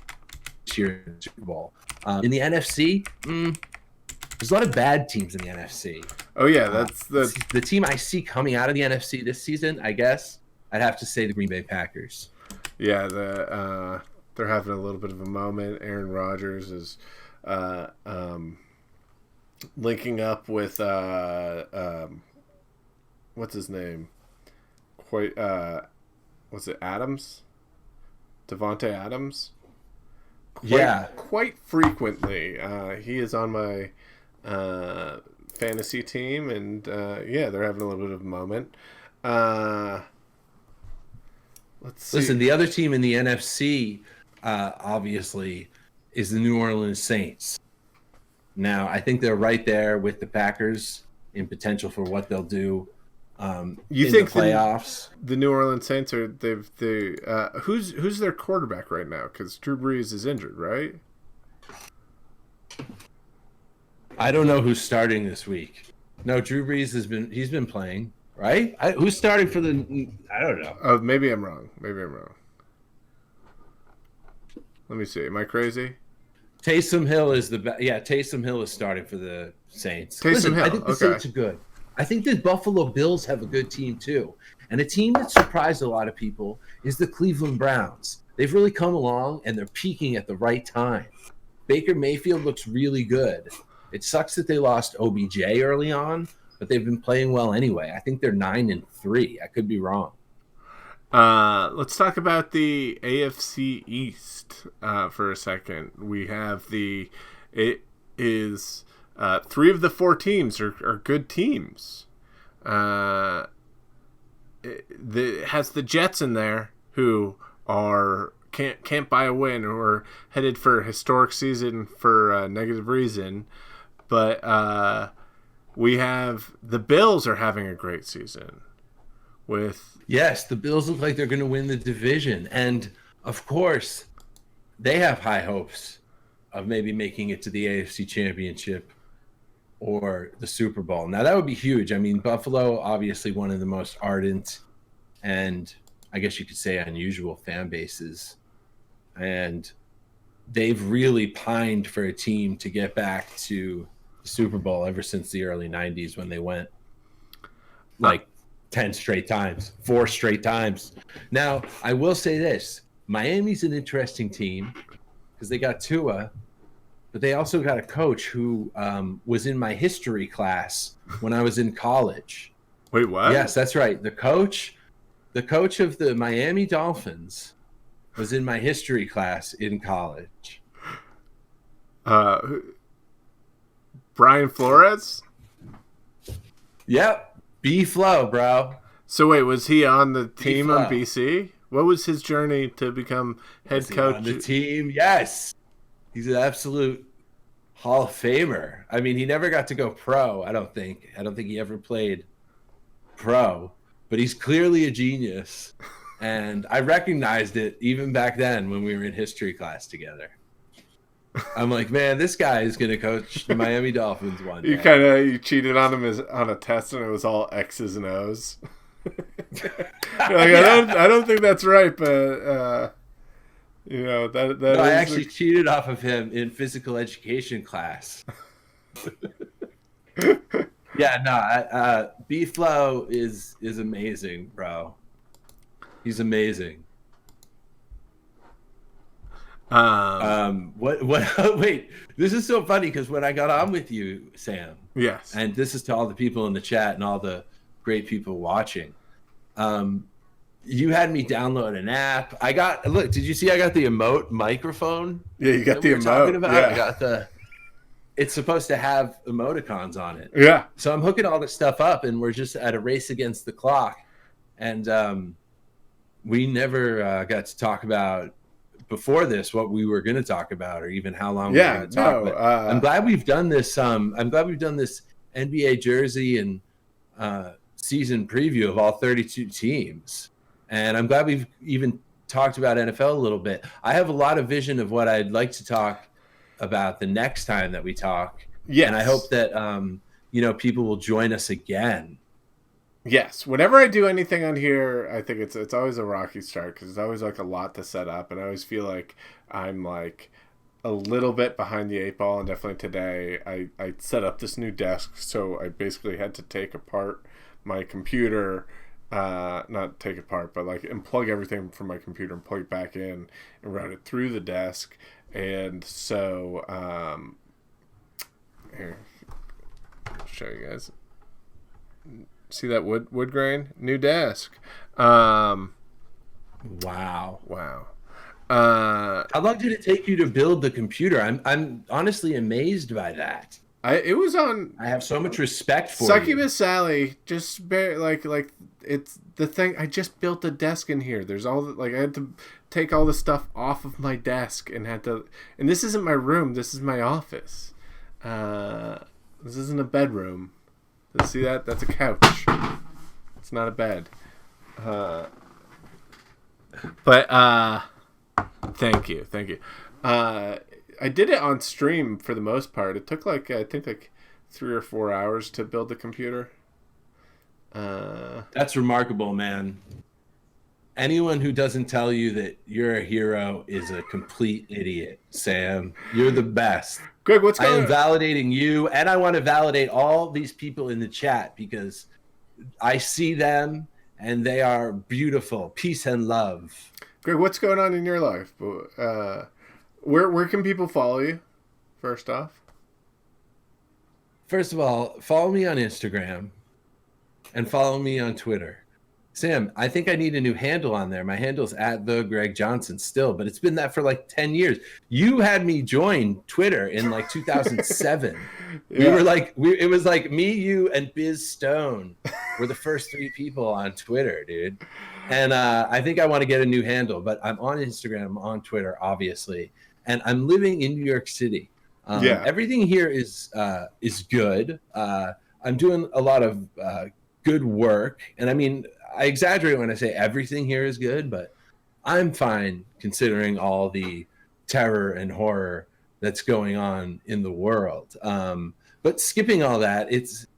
year's Super Bowl. In the NFC, there's a lot of bad teams in the NFC. Oh yeah, that's the team I see coming out of the NFC this season. I guess I'd have to say the Green Bay Packers. Yeah, they're having a little bit of a moment. Aaron Rodgers is linking up with what's his name? Was it Adams? Devontae Adams? Quite frequently. He is on my fantasy team, and they're having a little bit of a moment. Let's see. Listen, the other team in the NFC, obviously, is the New Orleans Saints. Now, I think they're right there with the Packers in potential for what they'll do You in think the playoffs. The New Orleans Saints are who's their quarterback right now? Because Drew Brees is injured, right? I don't know who's starting this week. No, Drew Brees he's been playing, right? Who's starting for the? I don't know. Oh, maybe I'm wrong. Let me see. Am I crazy? Taysom Hill is Taysom Hill is starting for the Saints. Hill. I think the Saints are good. I think the Buffalo Bills have a good team too. And a team that surprised a lot of people is the Cleveland Browns. They've really come along and they're peaking at the right time. Baker Mayfield looks really good. It sucks that they lost OBJ early on, but they've been playing well anyway. I think they're 9-3. I could be wrong. Let's talk about the AFC East for a second. We have three of the four teams are good teams. It has the Jets in there who can't buy a win or headed for a historic season for a negative reason. But we have the Bills are having a great season. Yes, the Bills look like they're going to win the division. And, of course, they have high hopes of maybe making it to the AFC Championship or the Super Bowl. Now, that would be huge. I mean, Buffalo, obviously one of the most ardent and I guess you could say unusual fan bases. And they've really pined for a team to get back to the Super Bowl ever since the early 90s when they went like 10 straight times, 4 straight times. Now, I will say this. Miami's an interesting team because they got Tua, but they also got a coach who was in my history class when I was in college. Wait, what? Yes, that's right. The coach of the Miami Dolphins was in my history class in college. Brian Flores? Yep. B-Flow, bro. So wait, was he on the team B-Flow. on BC? What was his journey to become head coach? On the team, yes. He's an absolute Hall of Famer. I mean, he never got to go pro, I don't think. I don't think he ever played pro. But he's clearly a genius. And I recognized it even back then when we were in history class together. I'm like, man, this guy is going to coach the Miami Dolphins one day. You cheated on him on a test and it was all X's and O's. I don't think that's right, but that no, I actually cheated off of him in physical education class. Yeah, no, B-Flow is amazing, bro. He's amazing. Wait, this is so funny because when I got on with you, Sam. Yes. And this is to all the people in the chat and all the great people watching. You had me download an app. Did you see I got the emote microphone? Yeah, you got the emote. Yeah. I got it's supposed to have emoticons on it. Yeah. So I'm hooking all this stuff up and we're just at a race against the clock. And we never got to talk about before this what we were going to talk about or even how long we were going to talk. But I'm glad we've done this. I'm glad we've done this NBA jersey and season preview of all 32 teams. And I'm glad we've even talked about NFL a little bit. I have a lot of vision of what I'd like to talk about the next time that we talk. Yes. And I hope that, people will join us again. Yes. Whenever I do anything on here, I think it's always a rocky start because it's always like a lot to set up. And I always feel like I'm like a little bit behind the 8 ball. And definitely today I set up this new desk. So I basically had to take apart my computer, not take it apart, but like unplug everything from my computer and plug it back in and route it through the desk. And so, here, I'll show you guys. See that wood grain? New desk. Wow. How long did it take you to build the computer? I'm honestly amazed by that. It was on. I have so much respect for Succubus Sally. Just like it's the thing. I just built a desk in here. There's all I had to take all the stuff off of my desk and and this isn't my room. This is my office. This isn't a bedroom. See that? That's a couch. It's not a bad. But thank you. I did it on stream for the most part. It took I think 3 or 4 hours to build the computer. That's remarkable, man. Anyone who doesn't tell you that you're a hero is a complete idiot, Sam. You're the best. Greg, what's going on? I am validating you, and I want to validate all these people in the chat because I see them, and they are beautiful. Peace and love. Greg, what's going on in your life? Where can people follow you, first off? First of all, follow me on Instagram and follow me on Twitter. Sam, I think I need a new handle on there. My handle's @TheGregJohnson still, but it's been that for 10 years. You had me join Twitter in 2007. Yeah. It was me, you, and Biz Stone were the first 3 people on Twitter, dude. And I think I want to get a new handle, but I'm on Instagram, I'm on Twitter, obviously, and I'm living in New York City. Everything here is good. I'm doing a lot of good work, and I mean, I exaggerate when I say everything here is good, but I'm fine considering all the terror and horror that's going on in the world. But skipping all that, it's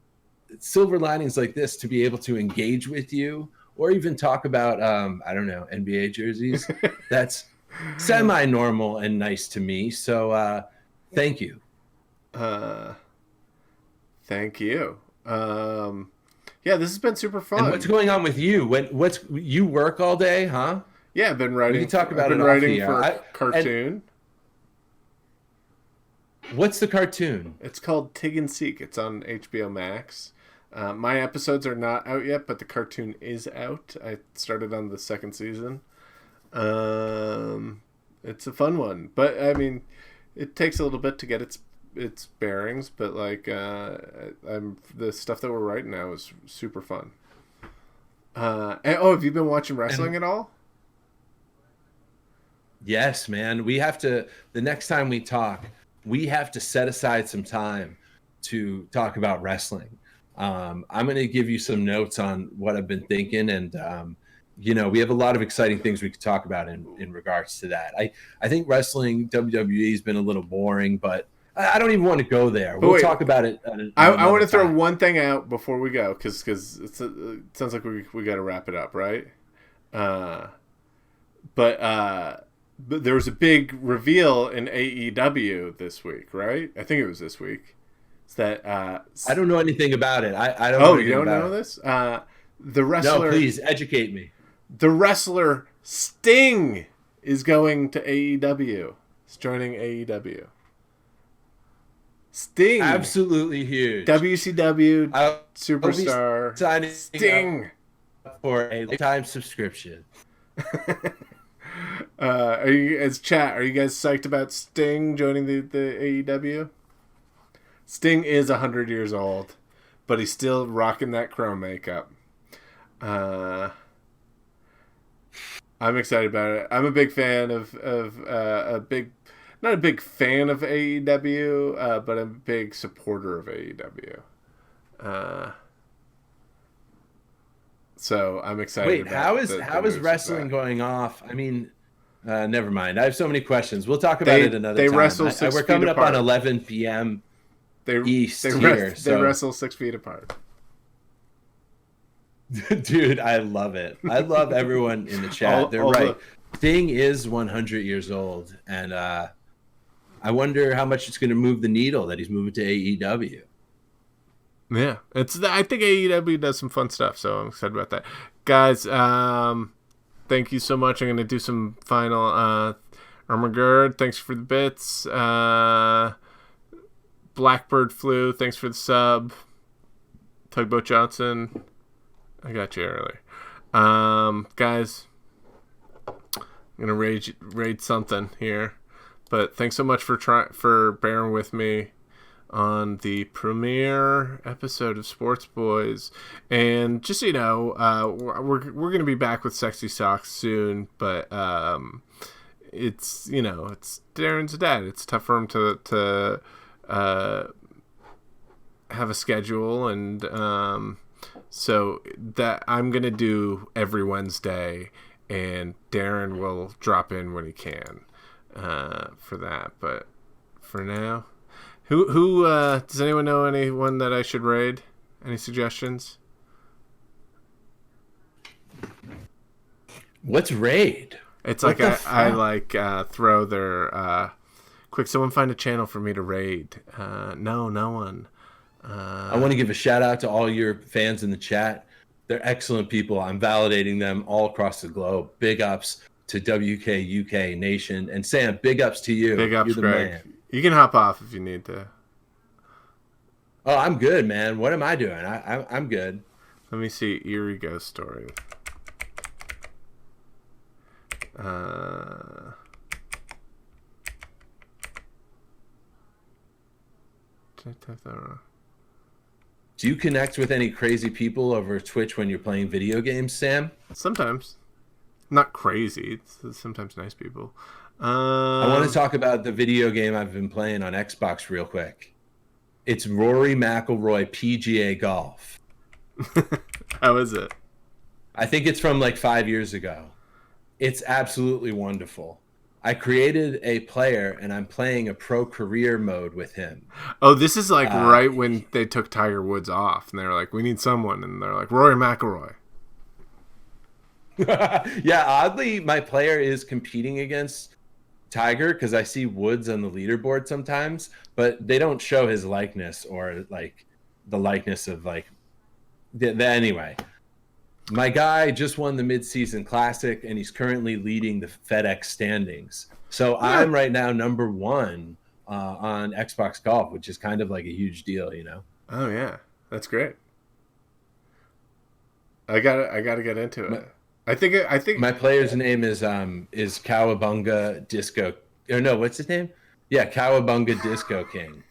silver linings like this to be able to engage with you or even talk about, I don't know, NBA jerseys. That's semi-normal and nice to me. So thank you. Thank you. Yeah, this has been super fun. And what's going on with you? You work all day, huh? Yeah, I've been writing. We can talk about I've been it writing off for a cartoon. What's the cartoon? It's called Tig and Seek. It's on HBO Max. My episodes are not out yet, but the cartoon is out. I started on the 2nd season. It's a fun one, but I mean, it takes a little bit to get its bearings, but the stuff that we're writing now is super fun. Have you been watching wrestling at all? Yes, man. We have to, the next time we talk, we have to set aside some time to talk about wrestling. I'm going to give you some notes on what I've been thinking, and we have a lot of exciting things we could talk about in regards to that. I think wrestling, WWE has been a little boring, but I don't even want to go there. We'll talk about it. I want to throw one thing out before we go, because it sounds like we got to wrap it up, right? But there was a big reveal in AEW this week, right? I think it was this week. It's that I don't know anything about it. I don't. Oh, you don't know this? The wrestler. No, please educate me. The wrestler Sting is going to AEW. He's joining AEW. Sting, absolutely huge. WCW superstar Sting for a lifetime subscription. Are you guys psyched about Sting joining the AEW? Sting is 100 years old, but he's still rocking that chrome makeup. I'm excited about it. I'm a big fan not a big fan of AEW, but I'm a big supporter of AEW. So I'm excited. Wait, how is wrestling going off? I mean, never mind. I have so many questions. We'll talk about it another time. They wrestle 6 feet apart. We're coming up on 11 p.m. East here. They wrestle 6 feet apart. Dude, I love it. I love everyone in the chat. They're right. Sting is 100 years old, and I wonder how much it's going to move the needle that he's moving to AEW. Yeah, I think AEW does some fun stuff, so I'm excited about that. Guys, thank you so much. I'm going to do some final Ermagerd, thanks for the bits. Blackbird Flu, thanks for the sub. Tugboat Johnson, I got you earlier. Guys, I'm going to raid something here. But thanks so much for bearing with me on the premiere episode of Sportsboiz. And just so you know, we're going to be back with Sexy Socks soon, but it's Darren's dad. It's tough for him to have a schedule, and So that I'm gonna do every Wednesday, and Darren will drop in when he can for that. But for now, who does anyone know anyone that I should raid? Any suggestions? What's raid? It's like I throw their quick. Someone find a channel for me to raid. No one. I want to give a shout out to all your fans in the chat. They're excellent people. I'm validating them all across the globe. Big ups to WKUK Nation. And Sam, big ups to you. Big ups, You're the Greg. man. You can hop off if you need to. Oh, I'm good, man. What am I doing? I'm good. Let me see Erie Ghost Story. Do you connect with any crazy people over Twitch when you're playing video games, Sam? Sometimes. Not crazy. It's sometimes nice people. I want to talk about the video game I've been playing on Xbox real quick. It's Rory McIlroy PGA Golf. How is it? I think it's from like 5 years ago. It's absolutely wonderful. I created a player, and I'm playing a pro career mode with him. Oh, this is like right when they took Tiger Woods off, and they were like, we need someone, and they're like, Rory McIlroy. Yeah, oddly, my player is competing against Tiger because I see Woods on the leaderboard sometimes, but they don't show his likeness or like the likeness of like anyway. My guy just won the mid-season classic, and he's currently leading the FedEx standings. So yeah. I'm right now number 1 on Xbox Golf, which is kind of like a huge deal, you know? Oh yeah, that's great. I gotta get into it. I think my player's name is Cowabunga Disco. Or no, what's his name? Yeah, Cowabunga Disco King.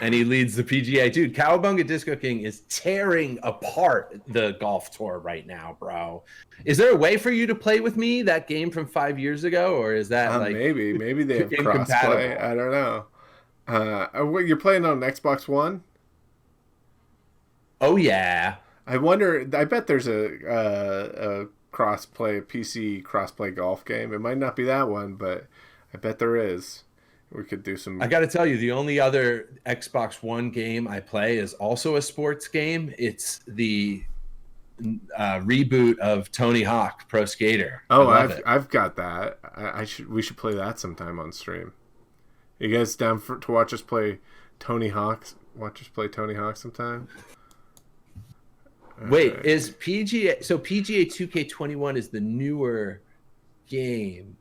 And he leads the PGA. Dude, Cowabunga Disco King is tearing apart the golf tour right now, bro. Is there a way for you to play with me that game from 5 years ago? Or is that like maybe they have crossplay? I don't know. You're playing on Xbox One? Oh yeah. I wonder. I bet there's a crossplay PC crossplay golf game. It might not be that one, but I bet there is. We could do some. I got to tell you, the only other Xbox One game I play is also a sports game. It's the reboot of Tony Hawk Pro Skater. Oh, I've got that. We should play that sometime on stream. You guys down to watch us play Tony Hawk? Watch us play Tony Hawk sometime. Wait, is PGA 2K21 is the newer game?